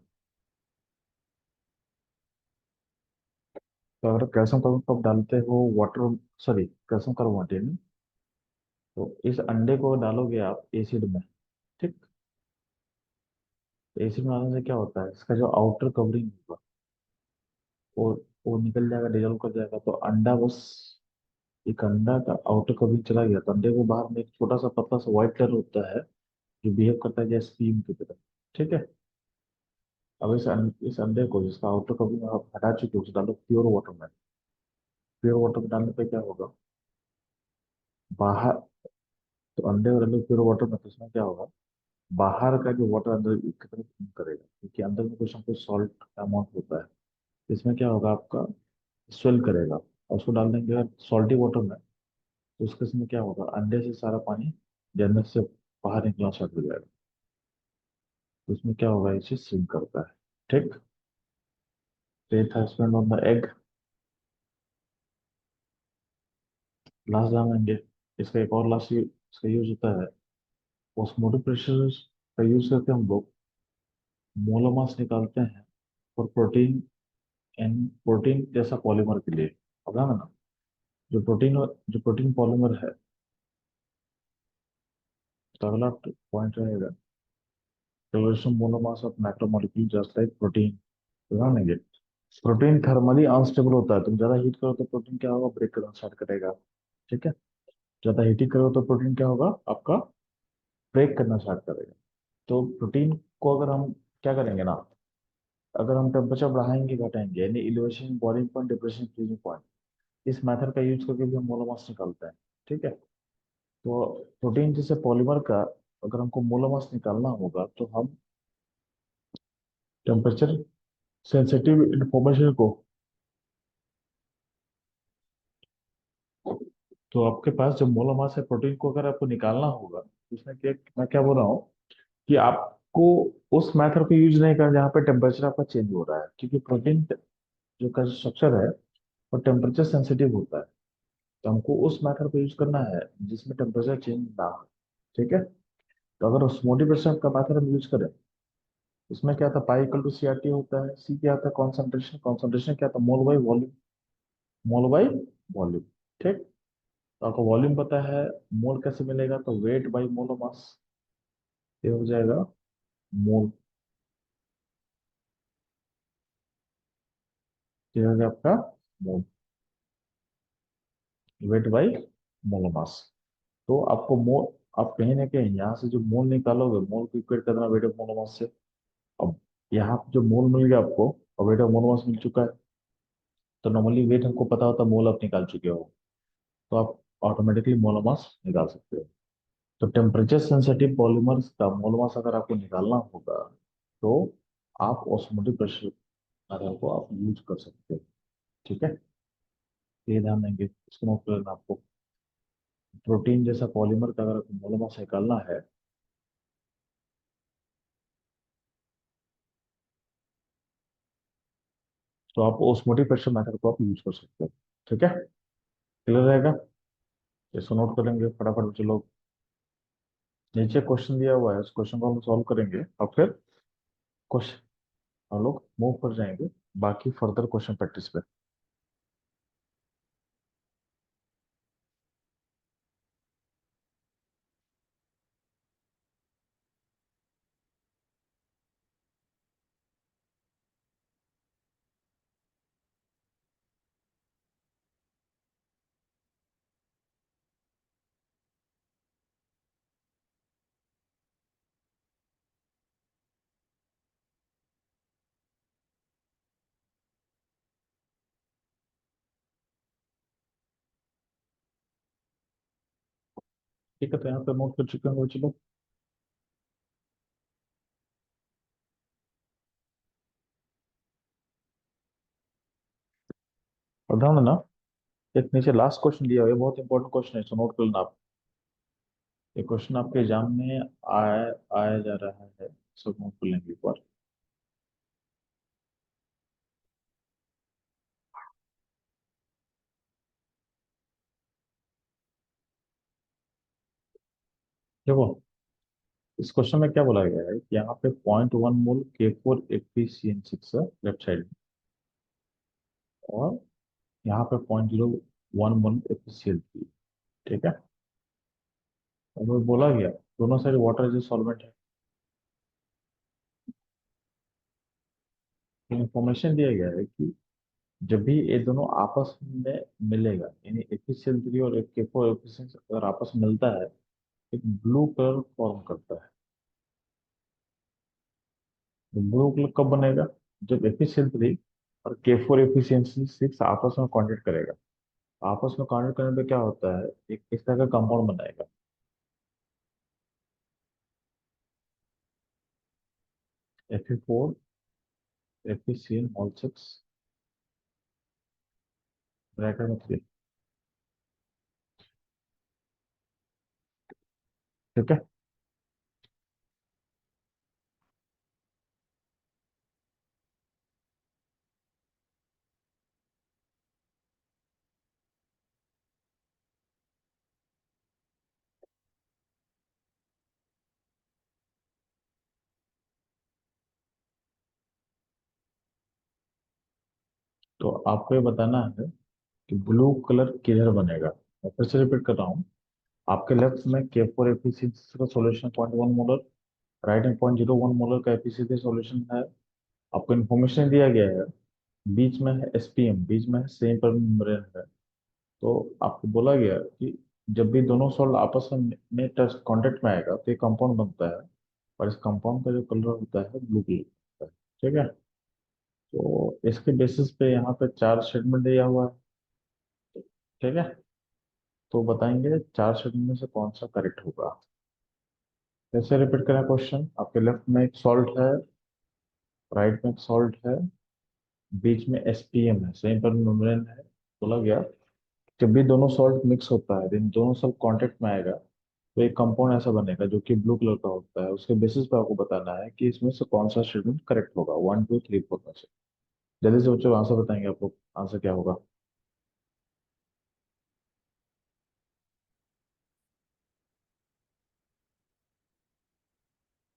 तो अगर कैल्शियम कार्बोनेट को आप डालते हो वाटर, सॉरी कैल्शियम कार्बोनेट यानी, तो इस अंडे को डालोगे आप एसिड में। ठीक। एसिड में डालने से क्या होता है, इसका जो आउटर कवरिंग होगा वो वो निकल जाएगा, डिजोल्व कर जाएगा, तो अंडा बस, एक अंडा का आउटर कवरिंग चला गया तो अंडे को बाहर में एक छोटा सा पतला सा व्हाइट कलर होता है जो बिहेव करता है जैसे स्पीम की तरह। ठीक है। अब इस अंडे को जिसका आउटर कवरिंग आप हटा चुके हो उसे डालो प्योर वाटर में। प्योर वाटर में डालने पे क्या होगा, बाहर, तो अंडे को डालो प्योर वाटर में तो उसमें क्या होगा, बाहर का जो वाटर अंदर की तरफ मूव करेगा क्योंकि अंदर में कुछ ना कुछ सॉल्ट का अमाउंट होता है। इसमें क्या होगा आपका, स्वेल करेगा, और उसको डाल देंगे अगर सॉल्टी वाटर में, तो उसके समय क्या होगा, अंडे से सारा पानी जन्नत से बाहर निकलना स्टार्ट हो जाएगा। तो उसमें क्या होगा, ये चीज सिंक करता है। ठीक। faith has been on the egg। Last जानेंगे। इसका एक और लास्ट इसका यूज होता है, ऑस्मोटिक प्रेशर का यूज करके हम लोग मोनोमर्स निकालते हैं और प्रोटीन एंड प्रोटीन जैसा पॉलीमर के लिए। अब ध्यान ना, जो प्रोटीन पॉलीमर है, तो अगला पॉइंट रहेगा production monomers of macromolecule just like protein. ध्यान देंगे, प्रोटीन थर्मली अनस्टेबल होता है, तुम ज्यादा हीट करो तो प्रोटीन क्या होगा, ब्रेक करना स्टार्ट करेगा। ठीक है। ज्यादा हीटिंग करो तो प्रोटीन क्या होगा आपका, ब्रेक करना स्टार्ट करेगा। तो प्रोटीन को अगर हम क्या करेंगे ना, अगर हम टेम्परेचर बढ़ाएंगे घटाएंगे यानी elevation boiling point depression freezing point, इस मेथड का यूज करके भी हम मोनोमर्स निकालते हैं। ठीक है। तो प्रोटीन जैसे पॉलीमर का अगर हमको मोनोमर्स निकालना होगा तो हम टेम्परेचर सेंसिटिव इंफॉर्मेशन को, तो आपके पास जो मोनोमर्स है प्रोटीन को अगर आपको निकालना होगा तो उसमें क्या, मैं क्या बोल रहा हूँ कि आपको उस मेथड को यूज नहीं करना जहाँ पे टेम्परेचर आपका चेंज हो रहा है, क्योंकि प्रोटीन जो का स्ट्रक्चर है वो टेम्परेचर सेंसिटिव होता है। तो हमको उस मेथड को यूज करना है जिसमें टेम्परेचर चेंज ना हो। ठीक है। तो अगर ऑस्मोटिक प्रेशर का मेथड हम यूज करें, उसमें क्या था, pi equal to C R T होता है। सी क्या था, कॉन्सेंट्रेशन, कॉन्सेंट्रेशन क्या था, mole by volume, mole by volume. ठीक। तो आपको वॉल्यूम पता है, मोल कैसे मिलेगा, तो वेट बाई मोल मास, ये हो जाएगा मोल, ये हो गया आपका मोल, वेट बाई मोल मास। तो आपको मोल, आप कहीं ना कहीं यहाँ से जो मोल निकालोगे, मोल को इक्वेट करना वेट ऑफ मोल मास से। अब यहाँ पे जो मोल मिल गया आपको और वेट ऑफ मोल मास मिल चुका है, तो नॉर्मली वेट हमको पता होता है, मोल आप निकाल चुके हो, तो आप ऑटोमेटिकली मोल मास निकाल सकते हो। तो टेम्परेचर सेंसिटिव पॉलीमर्स का मोल मास अगर आपको निकालना होगा तो आप ऑस्मोटिक प्रेशर मेथड को आप यूज कर सकते हो। ठीक है। ये ध्यान देंगे, इसको नोट कर लेना आपको। प्रोटीन जैसा पॉलीमर का अगर आपको मोल मास निकालना है तो आप ऑस्मोटिक प्रेशर मेथड को आप यूज कर सकते हो। ठीक है। क्लियर रहेगा। इसको नोट करेंगे फटाफट जो लोग, नीचे क्वेश्चन दिया हुआ है उस क्वेश्चन को हम सॉल्व करेंगे और फिर क्वेश्चन हम लोग मूव कर जाएंगे बाकी फर्दर क्वेश्चन प्रैक्टिस पे। ठीक है, तो यहाँ पे नोट कर चुके हैं चलो। और ध्यान देना, एक नीचे लास्ट क्वेश्चन दिया हुआ है, बहुत इंपॉर्टेंट क्वेश्चन है, इसको नोट कर लेना आप। ये क्वेश्चन आपके एग्जाम में आया आया जा रहा है, सब नोट कर लेंगे एक बार। देखो, इस क्वेश्चन में क्या बोला गया है कि यहाँ पे 0.1 मोल K4 FeCN6 है लेफ्ट साइड में, और यहाँ पे 0.01 मोल FeCl3। ठीक है। और वो बोला गया दोनों साइड वाटर इज सॉल्वेंट है। इंफॉर्मेशन दिया गया है कि जब भी ये दोनों आपस में मिलेगा, यानी FeCl3 और K4 FeCN6 अगर आपस में मिलता है, एक ब्लू कलर फॉर्म करता है। ब्लू कलर कब बनेगा? जब FeCl3 और K4 FeCN6 आपस में कांटेक्ट करेगा। आपस में कांटेक्ट करने पे क्या होता है, एक इस तरह का कंपाउंड बनाएगा। Fe4 FeCl6 ब्रैकेट में 3। ठीक है। तो आपको ये बताना है कि ब्लू कलर किधर बनेगा। मैं फिर से रिपीट कर रहा हूँ। आपके लेफ्ट में K4 FeCl6 का सॉल्यूशन 0.1 मोलर, राइट में 0.01 मोलर का FeCl3 सॉल्यूशन है। आपको इन्फॉर्मेशन दिया गया है, बीच में है SPM, बीच में है सेम पर मेम्ब्रेन है। तो आपको बोला गया कि जब भी दोनों सॉल्ट आपस में टच कांटेक्ट में आएगा तो ये कंपाउंड बनता है, और इस कंपाउंड का जो कलर होता है ब्लू कलर होता है। ठीक है। तो इसके बेसिस पे यहाँ पे चार स्टेटमेंट दिया हुआ है। ठीक है। तो बताएंगे चार स्टेटमेंट में से कौन सा करेक्ट होगा। जैसे रिपीट करें क्वेश्चन, आपके लेफ्ट में एक सॉल्ट है, राइट में एक सॉल्ट है, बीच में SPM है, सेम पर मेम्ब्रेन है। बोला गया जब भी दोनों सॉल्ट मिक्स होता है, दिन दोनों सॉल्ट कांटेक्ट में आएगा, तो एक कंपाउंड ऐसा बनेगा जो कि ब्लू कलर का होता है। उसके बेसिस पे आपको बताना है कि इसमें से कौन सा स्टेटमेंट करेक्ट होगा, 1 2 3 4 में से। जल्दी से बच्चों आंसर बताएंगे आप लोग, आंसर क्या होगा।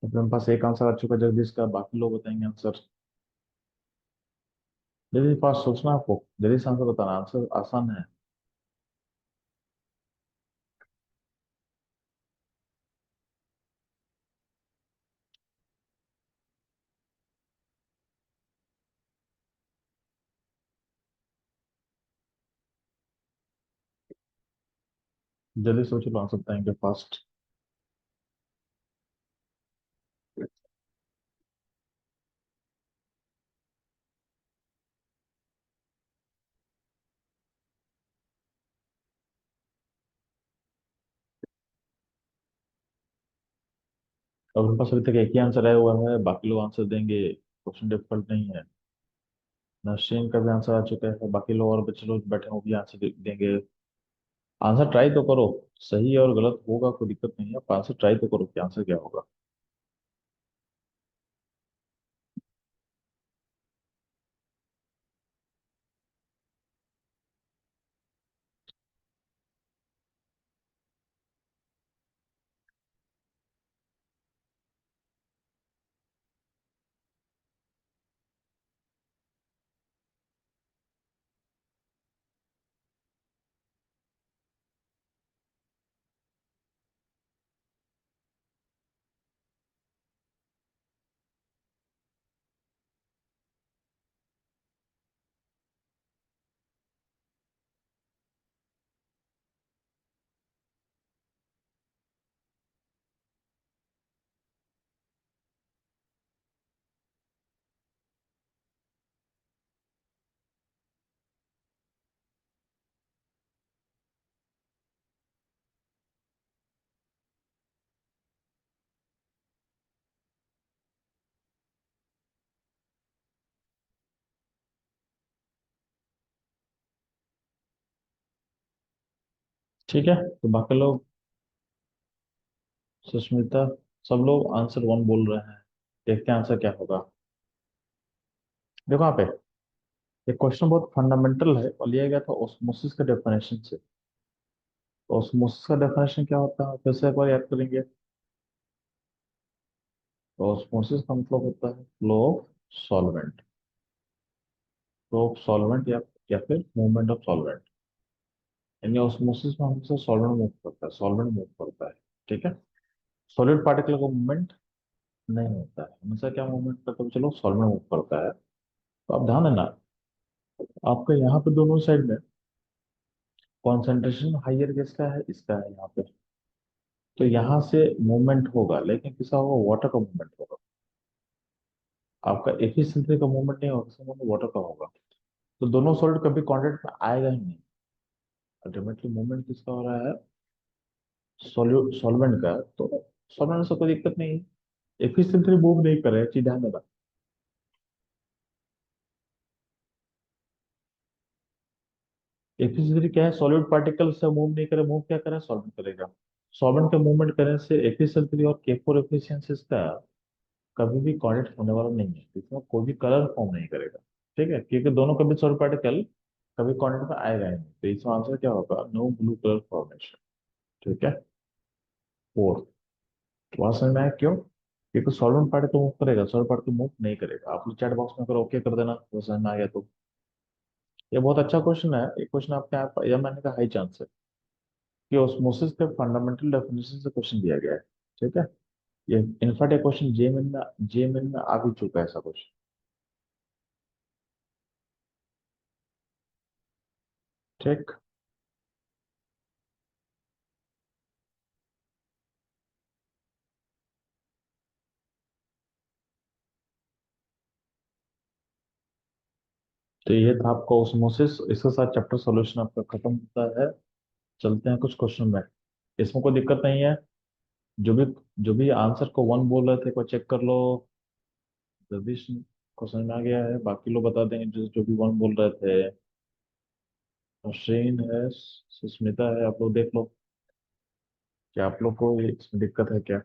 अपने पास एक आंसर आ चुका है जल्दी, इसका बाकी लोग बताएंगे आंसर। जल्दी फास्ट सोचना है आपको, जल्दी से आंसर बताना, आंसर आसान है। जल्दी सोच लो, आंसर बताएंगे फास्ट। अब अपने पास अभी तक एक ही आंसर आया हुआ है, बाकी लोग आंसर देंगे। क्वेश्चन डिफिकल्ट नहीं है। नर्सिंग का भी आंसर आ चुका है, बाकी लोग और बच्चे लोग बैठे हैं, वो भी आंसर देंगे। आंसर ट्राई तो करो। सही और गलत होगा, कोई दिक्कत नहीं है, आप आंसर ट्राई तो करो कि आंसर क्या होगा। ठीक है, तो बाकी लोग, सुष्मिता, सब लोग आंसर वन बोल रहे हैं। देखते हैं आंसर क्या होगा। देखो यहाँ पे ये क्वेश्चन बहुत फंडामेंटल है और लिया गया था ऑस्मोसिस के डेफिनेशन से। ऑस्मोसिस का डेफिनेशन क्या होता है, फिर से एक बार याद करेंगे। ऑस्मोसिस का मतलब होता है flow of solvent. Flow of solvent या फिर मूवमेंट ऑफ सॉल्वेंट। यानी ऑस्मोसिस में हमेशा सॉल्वेंट मूव करता है, सॉल्वेंट मूव करता है। ठीक है। सॉलिड पार्टिकल का मूवमेंट नहीं होता है, हमेशा क्या मूवमेंट करता है, चलो सॉल्वेंट मूव करता है। तो आप ध्यान देना, आपका यहाँ पे दोनों साइड में कॉन्सेंट्रेशन हाइयर किसका है, इसका है यहाँ पे। तो यहाँ से मूवमेंट होगा, लेकिन किसका होगा, वाटर का मूवमेंट होगा। आपका एफिशिएंसी का मूवमेंट नहीं होगा, किसका मूवमेंट वाटर का होगा। तो दोनों सॉलिड कभी कांटेक्ट में आएगा ही नहीं। अल्टीमेटली मूवमेंट किसका हो रहा है, सॉल्वेंट का। तो सॉल्वेंट से कोई दिक्कत नहीं है, एफिशिएंटली मूव नहीं कर रहा है, चीज ध्यान देना। एफिशिएंसी क्या है, सॉलिड पार्टिकल से मूव नहीं करे, मूव क्या करे, सॉल्वेंट करेगा। सॉल्वेंट का मूवमेंट करने से एफिशिएंसी और के फोर एफिशिएंसी का कभी भी कांटेक्ट होने वाला नहीं है, इसमें कोई भी कलर फॉर्म नहीं करेगा। ठीक है, क्योंकि दोनों कभी सॉलिड पार्टिकल कभी कांटेक्ट में आएगा ही नहीं, तो इसका आंसर क्या होगा, नो ब्लू कलर फॉर्मेशन। ठीक है। फोर। वहां समझ में आया क्यों, क्योंकि सॉल्वेंट पार्टिकल मूव करेगा, सॉलिड पार्टिकल मूव नहीं करेगा। आप लोग चैट बॉक्स में अगर ओके कर देना तो समझ में आ गया। तो ये बहुत अच्छा क्वेश्चन है, एक क्वेश्चन आपके यहाँ यह मानने का हाई चांस है कि ऑस्मोसिस के फंडामेंटल डेफिनेशन से क्वेश्चन दिया गया है। ठीक है। ये इनफैक्ट ये क्वेश्चन जेएमएन में आ भी चुका है ऐसा क्वेश्चन। ठीक। तो ये था आपका ऑस्मोसिस, इसके साथ चैप्टर सॉल्यूशन आपका खत्म होता है। चलते हैं कुछ क्वेश्चन में, इसमें कोई दिक्कत नहीं है। जो भी जो भी आंसर को वन बोल रहे थे को चेक कर लो। जगदीश को समझ में आ गया है, बाकी लोग बता देंगे जो जो भी वन बोल रहे थे। अश्विन है, सुष्मिता है, आप लोग देख लो क्या आप लोग को इसमें दिक्कत है क्या।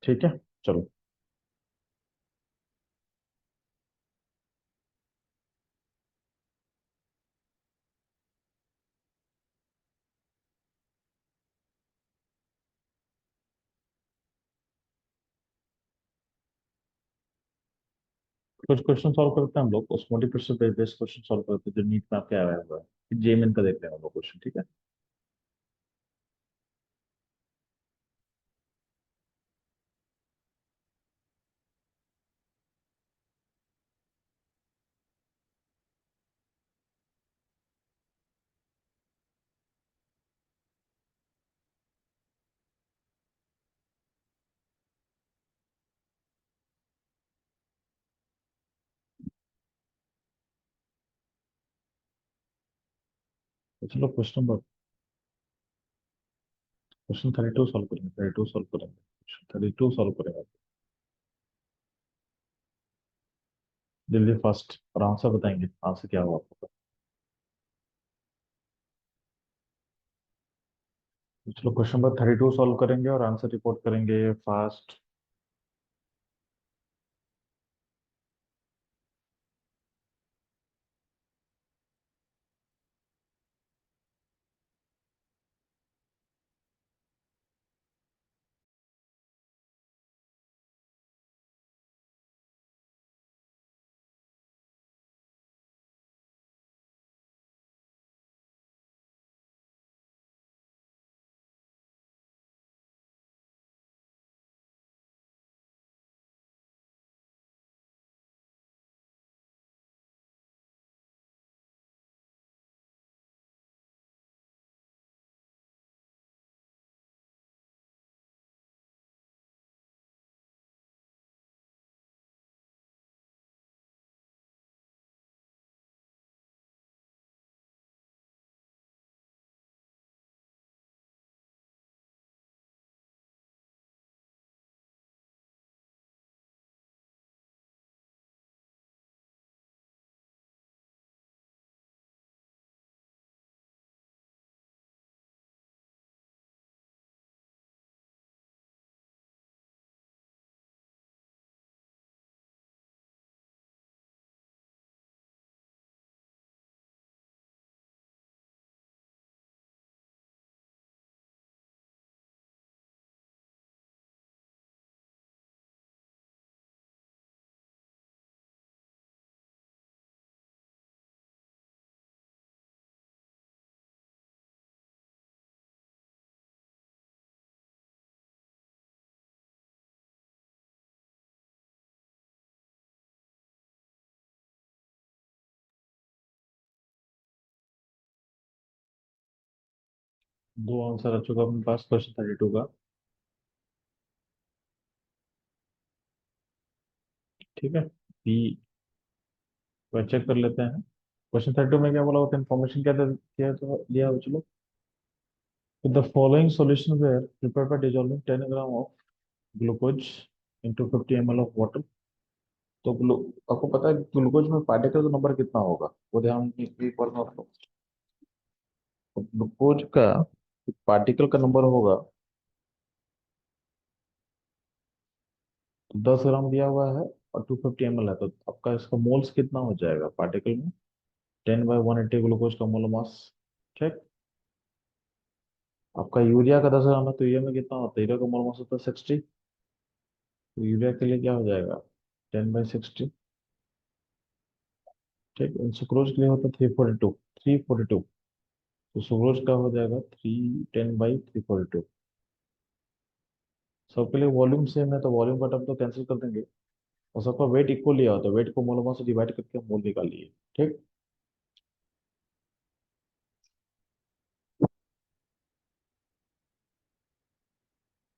ठीक है, चलो। कुछ क्वेश्चन सॉल्व करते हैं हम लोग, osmotic pressure based question solve करते हैं जो नीट में आपके आया हुआ है, जेएमएन का देखते हैं हम लोग क्वेश्चन। ठीक है। तो चलो क्वेश्चन 32 सॉल्व करेंगे, 32 सॉल्व करेंगे, क्वेश्चन 32 सॉल्व करेंगे। दिल्ली फर्स्ट, और आंसर बताएंगे, आंसर क्या हुआ आपका। तो चलो क्वेश्चन नंबर 32 सॉल्व करेंगे और आंसर रिपोर्ट करेंगे फास्ट। दो आंसर आ चुका अपने पास क्वेश्चन 32 का। ठीक है, बी चेक कर लेते हैं। क्वेश्चन 32 में क्या बोला होता है, इन्फॉर्मेशन क्या दिया तो दिया हो, चलो। The following solution were prepare by dissolving 10 gram of glucose into 50 ml of water. तो आपको पता है ग्लूकोज में पार्टिकल का नंबर कितना होगा, वो ध्यान एक बार में रखो। ग्लूकोज का पार्टिकल का नंबर होगा, तो 10 ग्राम दिया हुआ है और 250 ml है, तो आपका इसका मोल्स कितना हो जाएगा पार्टिकल में, 10/180 ग्लूकोज का मोल मास। ठीक। आपका यूरिया का 10 ग्राम है, तो यूरिया में कितना होता है, यूरिया का मोल मास होता है 60। तो यूरिया के लिए क्या हो जाएगा, 10/60। ठीक, सुक्रोज के लिए होता है 342, 342। तो सुक्रोज का हो जाएगा 310/342। सबके लिए वॉल्यूम सेम है, तो वॉल्यूम का टर्म तो कैंसिल कर देंगे। और सबका वेट इक्वल लिया होता है, वेट को मोल मास से डिवाइड करके मोल निकालिए। ठीक।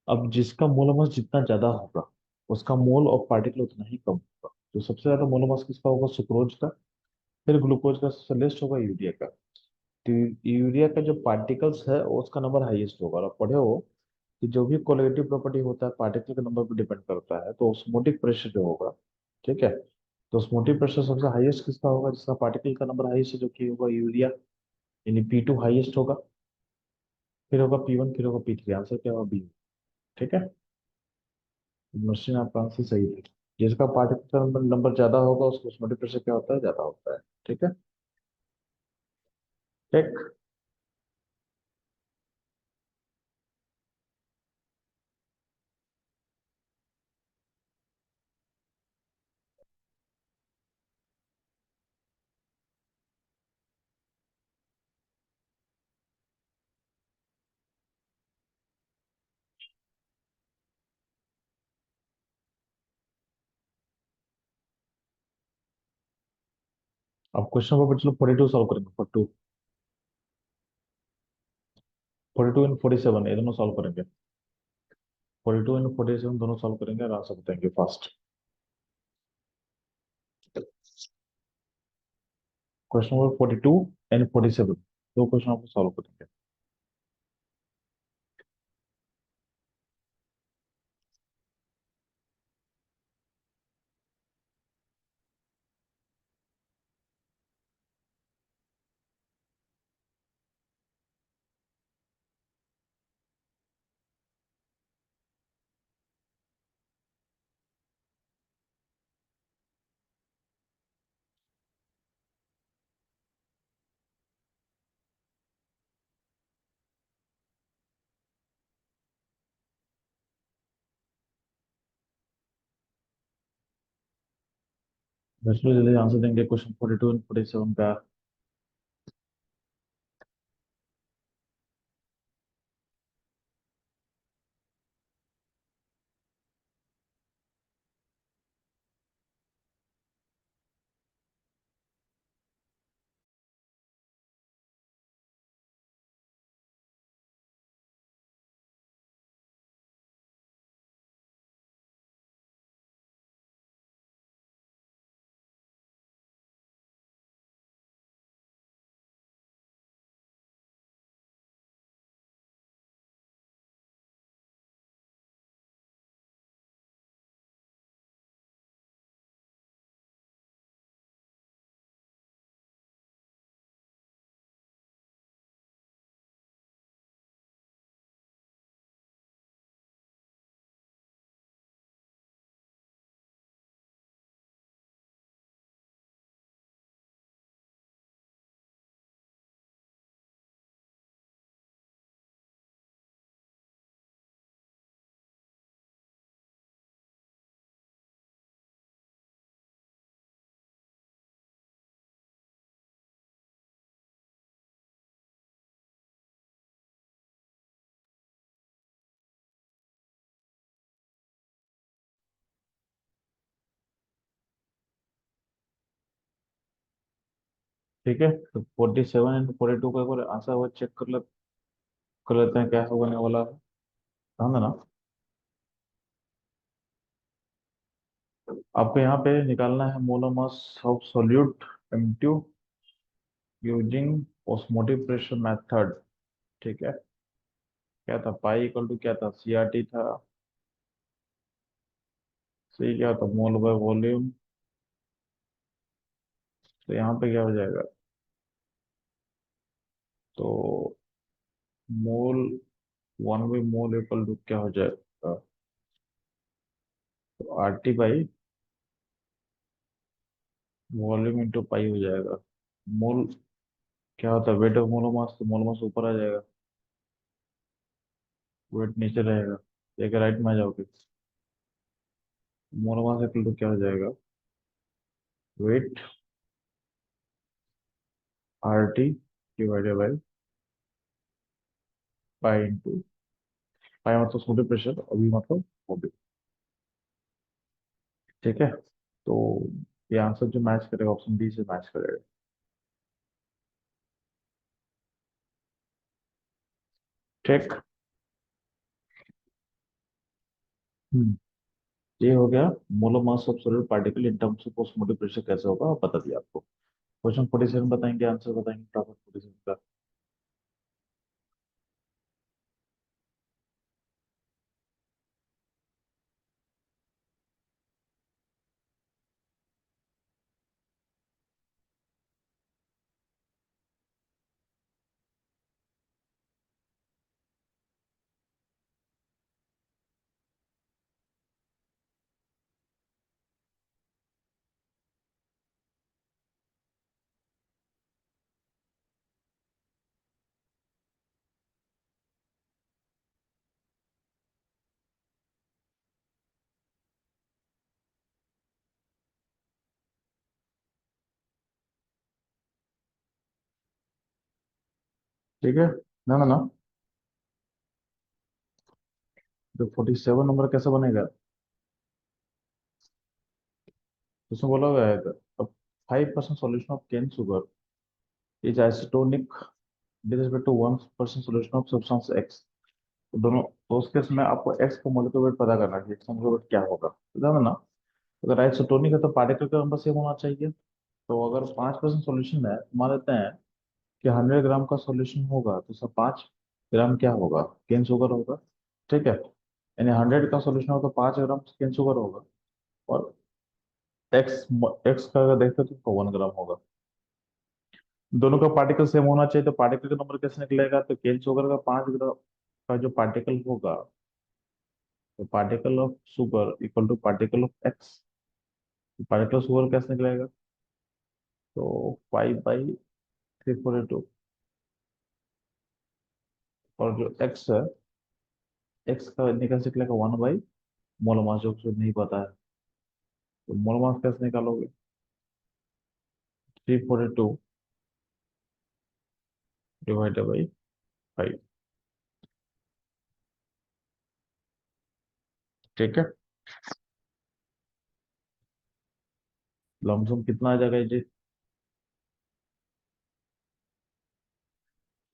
अब जिसका मोल मास जितना ज्यादा होगा, उसका मोल ऑफ पार्टिकल उतना ही कम होगा। तो सबसे ज्यादा मोल मास किसका होगा, सुक्रोज का। फिर ग्लूकोज का सबसे लेस्ट होगा यूरिया का। तो यूरिया का जो पार्टिकल्स है उसका नंबर हाईएस्ट होगा। और आप पढ़े हो कि जो भी कोलेटिव प्रॉपर्टी होता है पार्टिकल के नंबर पर डिपेंड करता है, तो ऑस्मोटिक प्रेशर जो होगा, ठीक है, तो ऑस्मोटिक प्रेशर सबसे हाईएस्ट किसका होगा, जिसका पार्टिकल का नंबर हाईएस्ट है, जो कि होगा यूरिया। यानी P2 हाईएस्ट होगा, फिर होगा P1, फिर होगा P3। आंसर क्या होगा, बी। ठीक है, मशीन आपका आंसर सही है। जिसका पार्टिकल का नंबर ज्यादा होगा उसको ऑस्मोटिक प्रेशर क्या होता है, ज्यादा होता है। ठीक है। ठीक। अब क्वेश्चन पेपर चलो 42 सॉल्व करेंगे, 42। 42 एंड 47 ये दोनों सॉल्व करेंगे। 42 एंड 47 दोनों सॉल्व करेंगे और आंसर बताएंगे फास्ट। क्वेश्चन नंबर 42 एंड 47, दो क्वेश्चन आपको सॉल्व करेंगे। बच्चों जल्दी आंसर देंगे क्वेश्चन 42 एंड 47 का। ठीक है, तो 47 एंड 42 का एक बार आंसर वो चेक कर ले, कर लेते हैं क्या होने वाला है, ध्यान देना। आपको यहाँ पे निकालना है molar mass of solute M two using osmotic pressure method. ठीक है। क्या था, पाई इक्वल टू क्या था, सीआरटी था। सी क्या था, मोल बाय वॉल्यूम। तो यहाँ पे क्या हो जाएगा, तो mole, one by mole equal to क्या हो जाएगा, तो R T by volume into pi हो जाएगा। मोल क्या होता है, वेट ऑफ मोलर मास, तो मोलर मास ऊपर आ जाएगा, वेट नीचे रहेगा। एक राइट में आ जाओगे, मोलर मास इक्वल टू क्या हो जाएगा, weight R T divided by pi into, pi मतलब सोडियम प्रेशर, अभी मतलब वॉल्यूम। ठीक है। तो ये आंसर जो मैच करेगा ऑप्शन डी से मैच करेगा। ठीक। हम्म, ये हो गया molar mass of solid particle in terms of osmotic pressure कैसे होगा बता दिया आपको। क्वेश्चन 47 बताएंगे, आंसर बताएंगे टॉपिक 47 का। ठीक है। ना ना ना, जो 47 नंबर कैसे बनेगा, उसमें बोला हुआ है अब 5% solution of cane sugar is isotonic with respect to 1% solution of substance X. तो दोनों, तो उस केस में आपको एक्स का मोलेकुलर वेट पता करना है कि एक्स का मोलेकुलर वेट क्या होगा, तो ध्यान देना। अगर आइसोटोनिक है तो पार्टिकल का नंबर सेम होना चाहिए। तो अगर 5% सॉल्यूशन है, मान लेते हैं कि 100 ग्राम का सॉल्यूशन होगा, तो सब 5 ग्राम क्या होगा, केन शुगर होगा। ठीक है, यानी 100 का सॉल्यूशन होगा तो 5 ग्राम केन शुगर होगा। और एक्स, एक्स का अगर देखते हैं तो 1 ग्राम होगा। दोनों का पार्टिकल सेम होना चाहिए, तो पार्टिकल का नंबर कैसे निकलेगा, तो केन शुगर का 5 ग्राम का जो पार्टिकल होगा, तो particle of sugar equal to particle of X. Particle sugar कैसे निकलेगा, तो 5/342। और जो एक्स है, एक्स का निकल निकलेगा 1/, मोल मास जो कुछ नहीं पता है, तो मोल मास कैसे निकालोगे, 342 डिवाइडेड बाई 5। ठीक है। लमसम कितना आ जाएगा जी,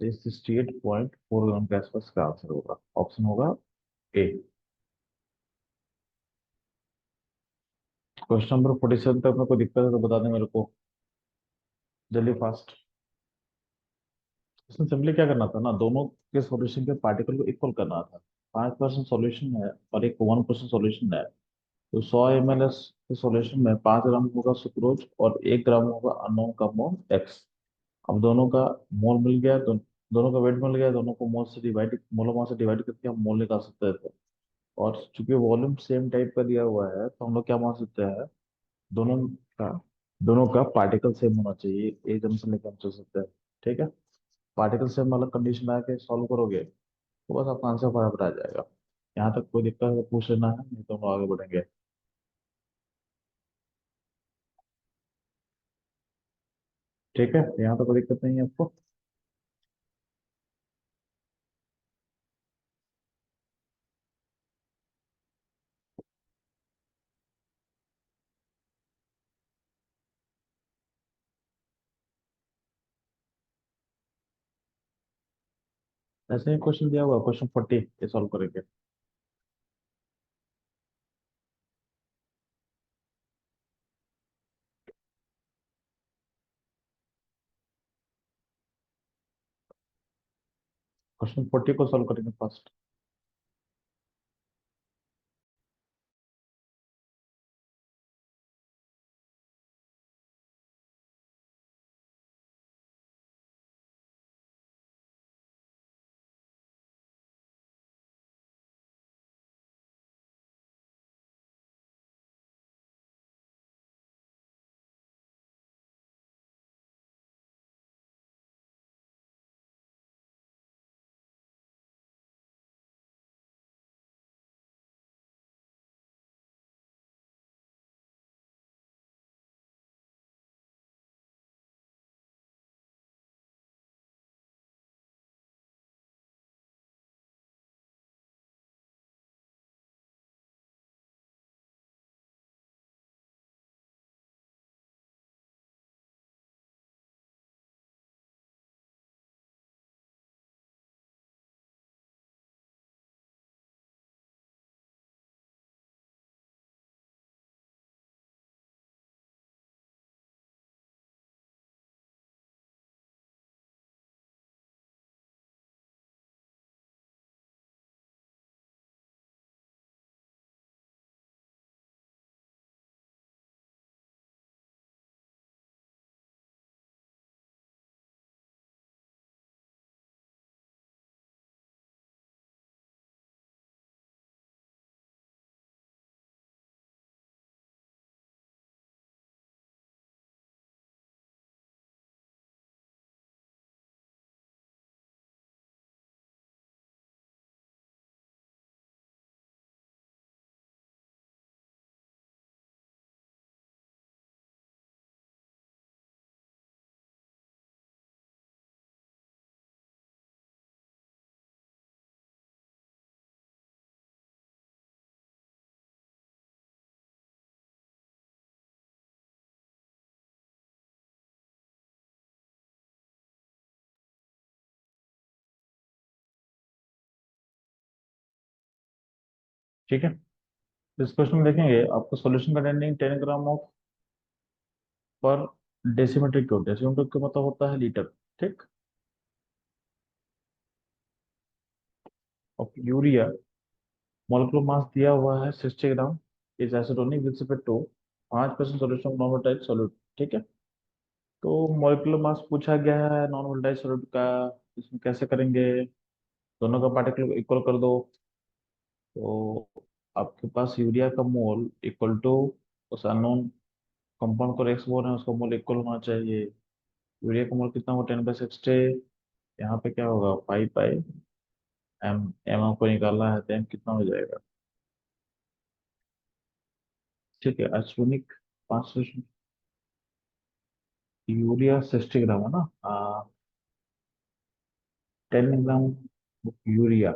68.4 ग्राम के आसपास का आंसर होगा, ऑप्शन होगा ए। क्वेश्चन नंबर 47 तक में कोई दिक्कत है तो बता दें मेरे को, जल्दी फास्ट। इसमें सिंपली क्या करना था ना, दोनों के सॉल्यूशन के पार्टिकल को इक्वल करना था। 5% सॉल्यूशन है और एक 1% सॉल्यूशन है, तो 100 ml के सॉल्यूशन में 5 ग्राम होगा सुक्रोज और 1 ग्राम होगा अननोन कंपाउंड एक्स। अब दोनों का मोल मिल गया, दोनों का वेट मिल गया, दोनों को मोल से डिवाइड, मोलर मास से डिवाइड करके हम मोल निकाल सकते थे। और चूंकि वॉल्यूम सेम टाइप का दिया हुआ है, तो हम लोग क्या मान सकते हैं, दोनों का दोनों का पार्टिकल सेम होना चाहिए, एक जंक्शन लेके हम चल सकते हैं। ठीक है। पार्टिकल सेम वाला कंडीशन में आके सॉल्व करोगे, तो बस आपका आंसर बराबर आ जाएगा। यहाँ तक कोई दिक्कत है तो पूछ लेना है, नहीं तो हम लोग आगे बढ़ेंगे। ठीक है, यहाँ तो कोई दिक्कत नहीं है आपको। ऐसे ही क्वेश्चन दिया हुआ, क्वेश्चन 40 ये सॉल्व करेंगे। क्वेश्चन 40 को सॉल्व करेंगे फर्स्ट। ठीक है, इस क्वेश्चन में देखेंगे आपको सॉल्यूशन कंटेनिंग 10 ग्राम ऑफ पर डेसीमीटर क्यूब। डेसीमीटर क्यूब मतलब होता है लीटर। ठीक। ऑफ यूरिया, मोलिकुलर मास दिया हुआ है 60 gram, is isotonic with respect to 5% solution non volatile solute. ठीक है। तो मोलिकुलर मास पूछा गया है नॉन वोलेटाइल सॉल्यूट का, इसमें कैसे करेंगे? दोनों का पार्टिकल इक्वल कर दो। तो आपके पास यूरिया का मोल इक्वल टू उस अननोन कंपाउंड को एक्स बोल रहे हैं, उसका मोल इक्वल होना चाहिए। यूरिया का मोल कितना होगा? 10/60। यहाँ पे क्या होगा? 5 पाई एम। एम आपको निकालना है तो एम कितना हो जाएगा? ठीक है, अर्सेनिक 500। यूरिया 60 ग्राम है ना? 10 ग्राम यूरिया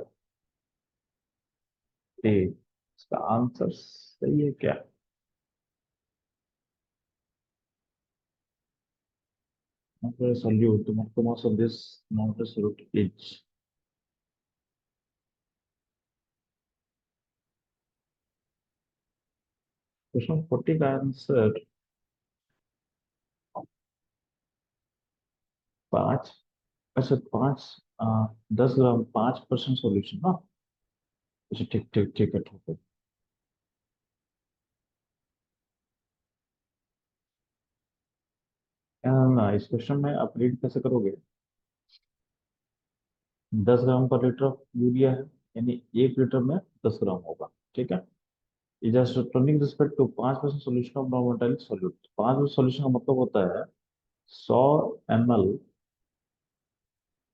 ए। इसका आंसर सही है क्या? Solute to monomers of this non-resolute is question 40 का आंसर 5। अच्छा, 10 ग्राम 5% सॉल्यूशन ना? अच्छा, ठीक ठीक ठीक है, ठीक है। ना, इस क्वेश्चन में आप रीड कैसे करोगे? 10 ग्राम पर लीटर ऑफ यूरिया है, यानी 1 लीटर में 10 ग्राम होगा। ठीक है। Is turning respect to 5% solution of non volatile solute. 5% solution का मतलब होता है 100 ml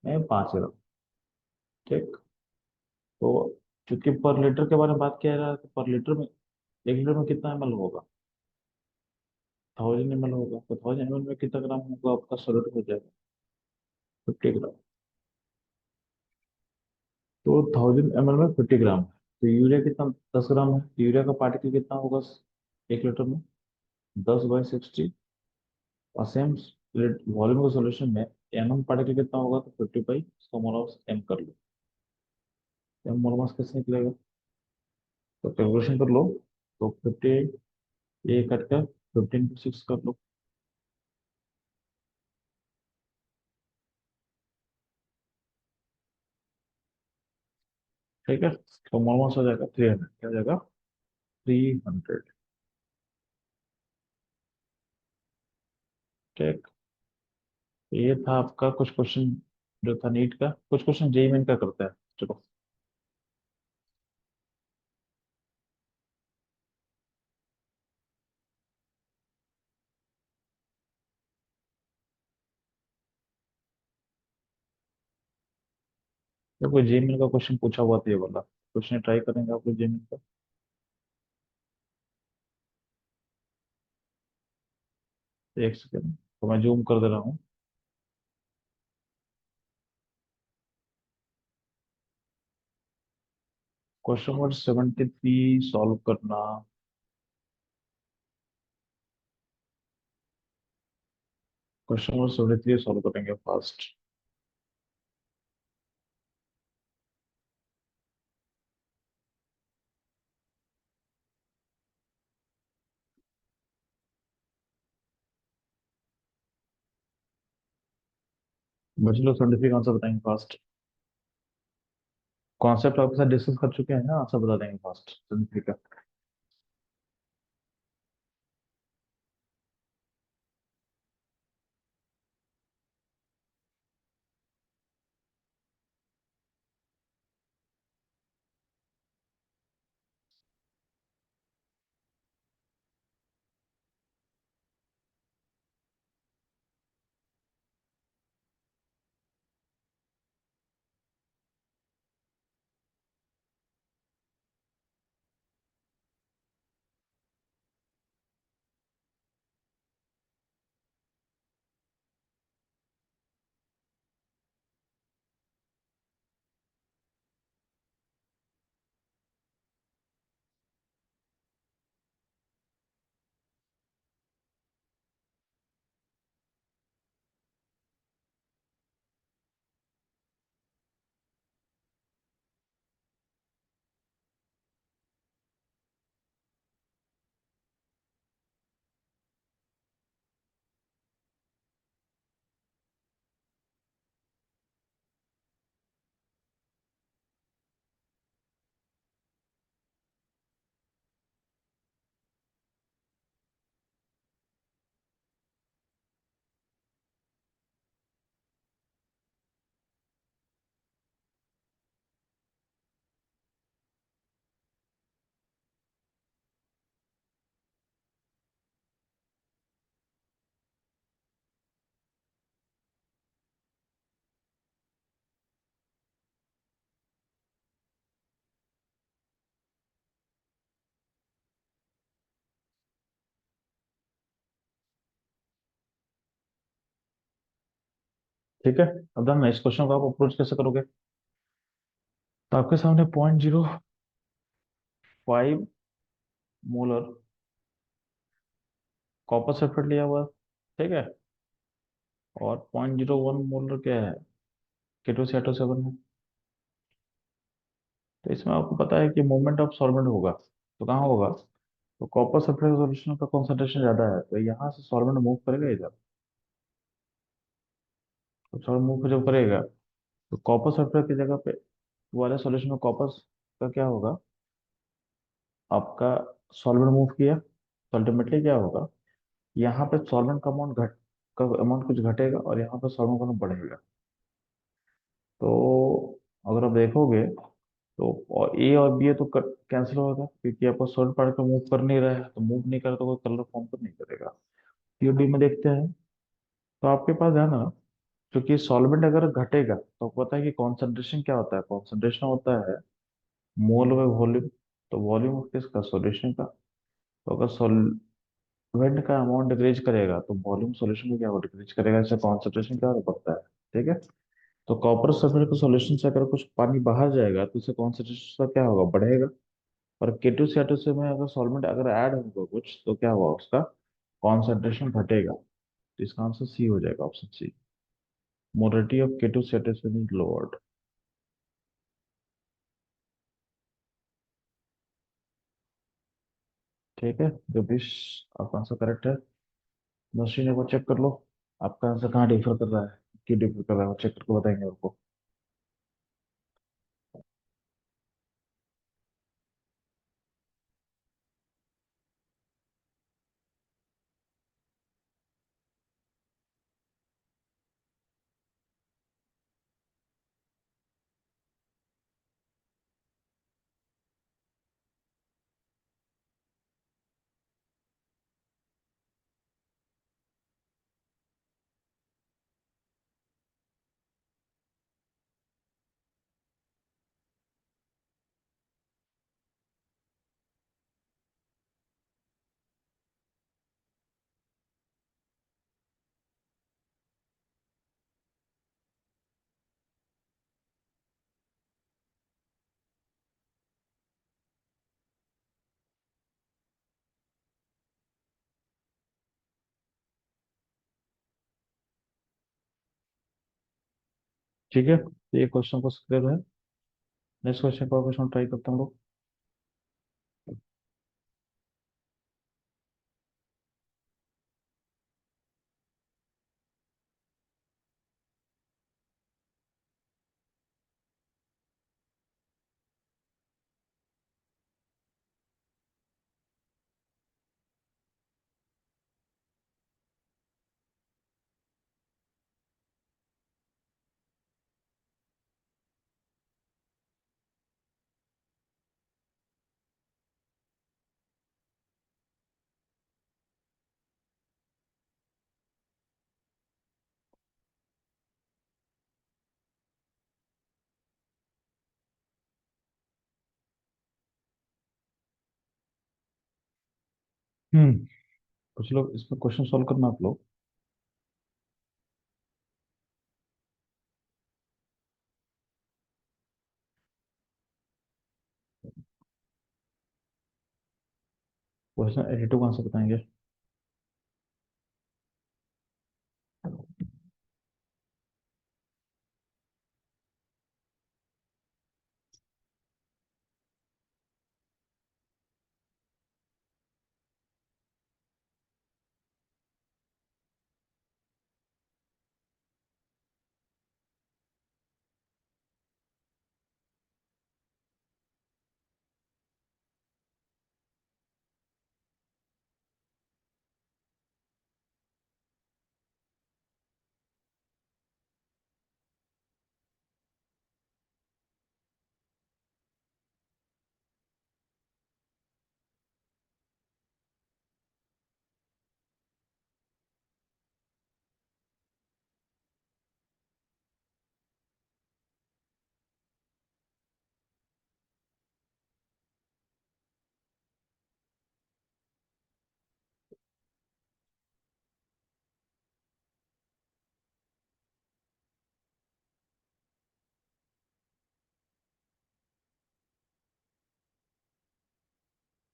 में 5 ग्राम। ठीक। तो चूंकि पर लीटर के बारे में बात किया जा रहा है, तो पर लीटर में 1 लीटर में कितना ml होगा? 1000 ml होगा। तो 1000 ml में कितना ग्राम होगा? आपका सॉल्यूट हो जाएगा 50 ग्राम। तो 1000 ml में 50 ग्राम है। तो यूरिया कितना? 10 ग्राम है। तो यूरिया का पार्टिकल कितना होगा 1 लीटर में? 10/60। और सेम वॉल्यूम के सॉल्यूशन में एम पार्टिकल कितना होगा? तो 50 बाई स्मॉल ऑफ एम कर लो। तो मोल मास कैसे निकलेगा? तो कैलकुलेशन कर लो। तो 50 ये कट कर 15 6 कर लो। ठीक है, तो मोल मास हो जाएगा 300, क्या हो जाएगा? 300। ठीक। ये था आपका कुछ क्वेश्चन जो था नीट का, कुछ क्वेश्चन जेई मेन का करता है। चलो। तो कोई जेई मेन का क्वेश्चन पूछा हुआ था ये वाला क्वेश्चन, ट्राई करेंगे आप लोग जेई मेन का? एक सेकेंड, तो मैं जूम कर दे रहा हूँ। क्वेश्चन नंबर 73 सॉल्व करना। क्वेश्चन नंबर 73 सॉल्व करेंगे फास्ट। बच्चे लोग 73 का आंसर बताएंगे फास्ट। कॉन्सेप्ट आपके साथ डिस्कस कर चुके हैं ना, आंसर बता देंगे फास्ट 73 का। ठीक है, अब हम इस क्वेश्चन को आप अप्रोच कैसे करोगे? तो आपके सामने 0.05 मोलर कॉपर सल्फेट लिया हुआ है, ठीक है। और 0.01 मोलर क्या है, K2SiO7 है। तो इसमें आपको पता है कि मूवमेंट ऑफ सॉल्वेंट होगा, तो कहाँ होगा? तो कॉपर सल्फेट सॉल्यूशन का कॉन्सेंट्रेशन ज्यादा है, तो यहाँ से सॉल्वेंट मूव करेगा इधर। तो सॉल्वेंट मूव जब करेगा तो कॉपर सल्फेट की जगह पे वाले सॉल्यूशन में कॉपर का क्या होगा, आपका सॉल्वेंट मूव किया, तो अल्टीमेटली क्या होगा, यहाँ पे सॉल्वेंट का अमाउंट घट का अमाउंट कुछ घटेगा और यहाँ पे सॉल्वेंट का अमाउंट बढ़ेगा। तो अगर आप देखोगे तो और ए और बी तो कैंसिल होगा, क्योंकि आपका सॉल्वेंट पार्टिकल मूव कर नहीं रहा है, तो मूव नहीं करे तो कोई कलर फॉर्म तो नहीं करेगा। सीओडी में देखते हैं, तो आपके पास है ना, क्योंकि सॉल्वेंट अगर घटेगा तो आपको पता है कि कॉन्सेंट्रेशन क्या होता है, कॉन्सेंट्रेशन होता है मोल में वॉल्यूम। तो वॉल्यूम ऑफ किसका, सॉल्यूशन का। तो अगर सॉल्वेंट का अमाउंट डिक्रीज करेगा तो वॉल्यूम सॉल्यूशन में क्या हो, डिक्रीज करेगा, इससे कॉन्सेंट्रेशन क्या हो पड़ता है। ठीक है। तो कॉपर सल्फेट के सॉल्यूशन से अगर कुछ पानी बाहर जाएगा तो उससे कॉन्सेंट्रेशन क्या होगा, बढ़ेगा। और K2SiO2 से में अगर सॉल्वेंट अगर ऐड होगा कुछ तो क्या हुआ, उसका कॉन्सेंट्रेशन घटेगा। तो इसका आंसर सी हो जाएगा, option C. Molarity of K2SiO2 is lowered. ठीक है जगदीश, आपका आंसर करेक्ट है। मशीन एक बार चेक कर लो, आपका आंसर कहाँ डिफर कर रहा है, कि डिफर कर रहा है, वो चेक करके बताएंगे आपको। ठीक है, तो ये क्वेश्चन को क्लियर है। नेक्स्ट क्वेश्चन का क्वेश्चन ट्राई करते हैं हम लोग। कुछ लोग इसमें क्वेश्चन सॉल्व करना आप लोग। क्वेश्चन 82 का आंसर बताएंगे।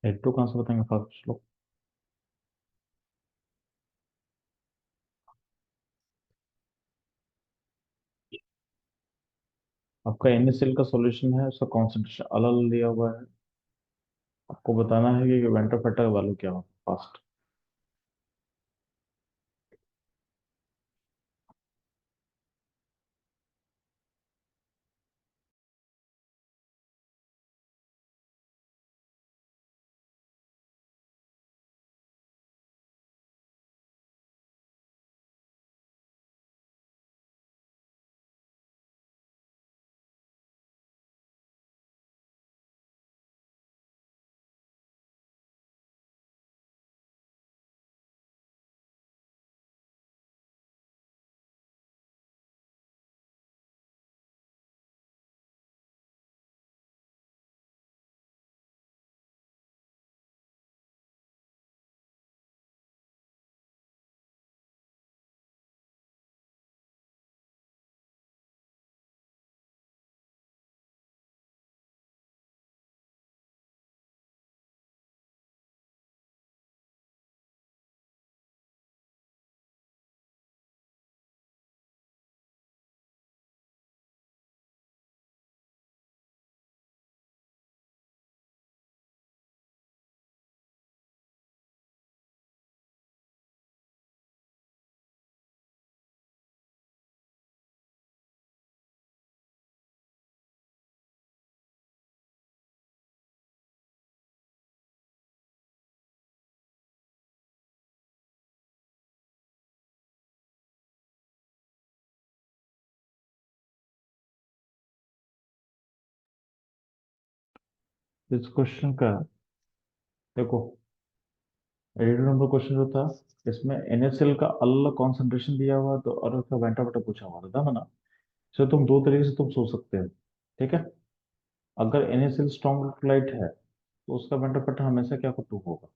एट टू का आंसर बताएंगे फास्ट कुछ लोग। आपका NaCl का सॉल्यूशन है, उसका कॉन्सेंट्रेशन अलग लिया हुआ है। आपको बताना है कि वेंटर फेटर वैल्यू क्या हो फास्ट। इस क्वेश्चन का देखो, 82 नंबर क्वेश्चन जो था, इसमें NaCl का अलग कॉन्सेंट्रेशन दिया हुआ तो और उसका वेंटा वेंटा पूछा हुआ था ना। सो तुम दो तरीके से तुम सोच सकते हो। ठीक है। अगर NaCl स्ट्रॉन्ग इलेक्ट्रोलाइट है तो उसका वेंटा वेंटा हमेशा क्या को टू होगा।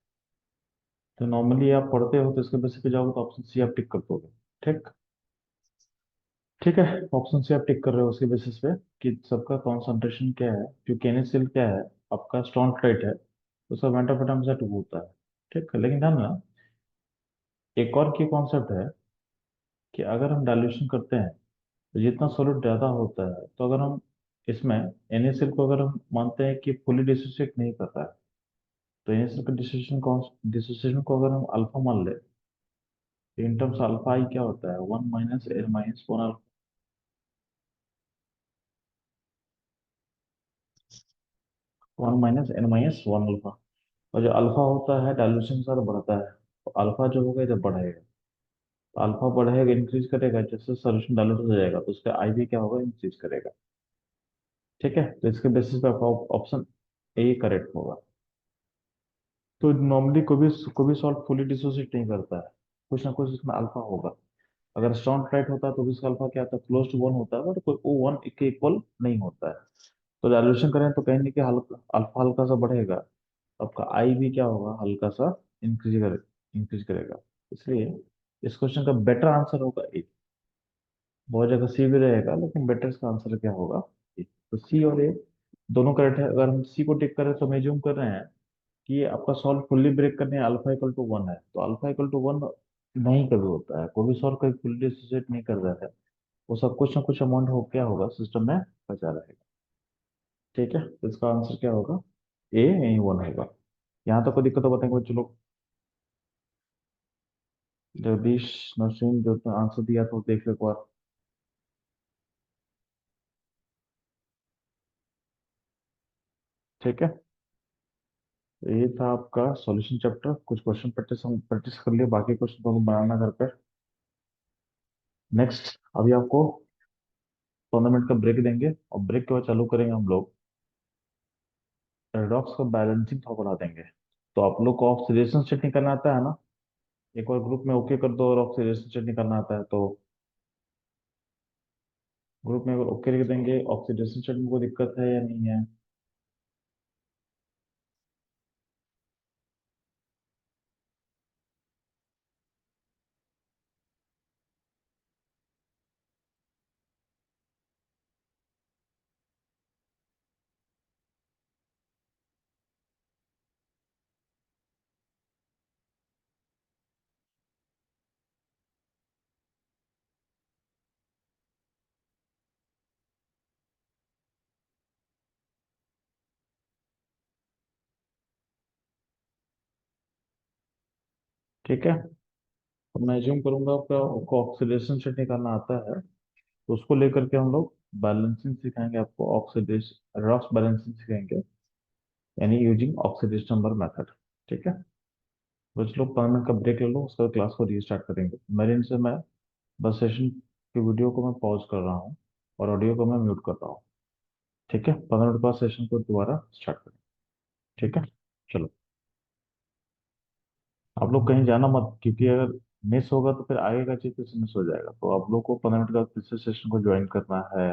तो नॉर्मली आप पढ़ते हो तो इसके बेसिस पे जाओगे तो ऑप्शन सी आप टिक कर दोगे। ठीक। ठीक है। ऑप्शन सी आप टिक कर रहे हो उसके बेसिस पे कि सबका कॉन्सेंट्रेशन क्या है, क्योंकि NaCl क्या है, आपका स्ट्रॉन्ग इलेक्ट्रोलाइट है तो उसका वेंटा वेंटा हमेशा टू होता है। ठीक है, लेकिन ध्यान ना, एक और की कॉन्सेप्ट है कि अगर हम डाइल्यूशन करते हैं तो जितना सॉलिड ज्यादा होता है, तो अगर हम इसमें NaCl को अगर हम मानते हैं कि फुली डिसोसिएट नहीं कर रहा है, तो NaCl का डिसोसिएशन को अगर हम अल्फा मान ले, तो इन टर्म्स अल्फा आई क्या होता है, 1 - N - 1 अल्फा। 1 - N - 1 alpha. और जो अल्फा होता है डाइल्यूशन के साथ बढ़ता है, तो अल्फा जो होगा इधर बढ़ेगा। तो अल्फा बढ़ेगा, इंक्रीज करेगा, जैसे सोल्यूशन डाइल्यूट हो जाएगा तो उसका आई भी क्या होगा, इंक्रीज करेगा। ठीक है, तो इसके बेसिस पे आपका ऑप्शन ए करेक्ट होगा। तो नॉर्मली कोई भी सॉल्ट फुली डिसोसिएट नहीं करता है, कुछ ना कुछ इसमें अल्फा होगा। अगर स्ट्रॉन्ग टाइट होता है तो भी इसका अल्फा क्या था, क्लोज टू वन होता है, बट कोई वो वन के इक्वल नहीं होता है। तो डाइल्यूशन करें तो कहीं नहीं कि हल्का अल्फा हल्का सा बढ़ेगा, तो आपका आई भी क्या होगा, हल्का सा इंक्रीज करेगा। इसलिए इस क्वेश्चन का बेटर आंसर होगा ए। बहुत जगह सी भी रहेगा लेकिन बेटर इसका आंसर क्या होगा, ए। तो सी और ए दोनों करेक्ट है। अगर हम सी को टिक करें तो हम एज्यूम कर रहे हैं कि आपका सॉल्व फुल्ली ब्रेक करने अल्फा इक्वल टू वन है, तो अल्फा इक्वल टू वन नहीं कभी होता है, कोई भी सॉल्व कभी फुल्ली डिसोसिएट नहीं कर रहा है। वो सब कुछ ना कुछ अमाउंट हो क्या होगा, सिस्टम में बचा रहेगा। ठीक है, तो इसका आंसर क्या होगा, ए यही वन होगा। यहाँ तक कोई दिक्कत हो बताएंगे बच्चों लोग। जगदीश, नरसिंह जो आंसर दिया तो देख लो एक बार। ठीक है, तो ये था आपका सॉल्यूशन चैप्टर। कुछ क्वेश्चन प्रैक्टिस हम प्रैक्टिस कर लिए, बाकी क्वेश्चन तो हम बनाना घर पे। नेक्स्ट अभी आपको 15 मिनट का ब्रेक देंगे और ब्रेक के बाद चालू करेंगे हम लोग रेडॉक्स का बैलेंसिंग थोड़ा बढ़ा देंगे। तो आप लोग को ऑक्सीडेशन चेक करना आता है ना, एक और ग्रुप में ओके कर दो, और ऑक्सीडेशन चेक करना आता है तो ग्रुप में अगर ओके लिख देंगे, ऑक्सीडेशन चेक में कोई दिक्कत है या नहीं है। ठीक है, तो मैं ज्यूम करूंगा आपको ऑक्सीडेशन चेक करना आता है, तो उसको लेकर के हम लोग बैलेंसिंग सिखाएंगे आपको, ऑक्सीडेशन रॉक्स बैलेंसिंग सिखाएंगे, यानी यूजिंग ऑक्सीडेशन नंबर मेथड। ठीक है, बस लोग 5 मिनट का ब्रेक ले लो, उसके बाद क्लास को रीस्टार्ट करेंगे। मेरे इनसे मैं बस सेशन की वीडियो को मैं पॉज कर रहा हूँ और ऑडियो को मैं म्यूट कर रहा हूँ। ठीक है, 15 मिनट बाद सेशन को दोबारा स्टार्ट करें। ठीक है, चलो। आप लोग कहीं जाना मत, क्योंकि अगर मिस होगा तो फिर आगे का चीज फिर से मिस हो जाएगा। तो आप लोग को 15 मिनट का फिर से सेशन को ज्वाइन करना है।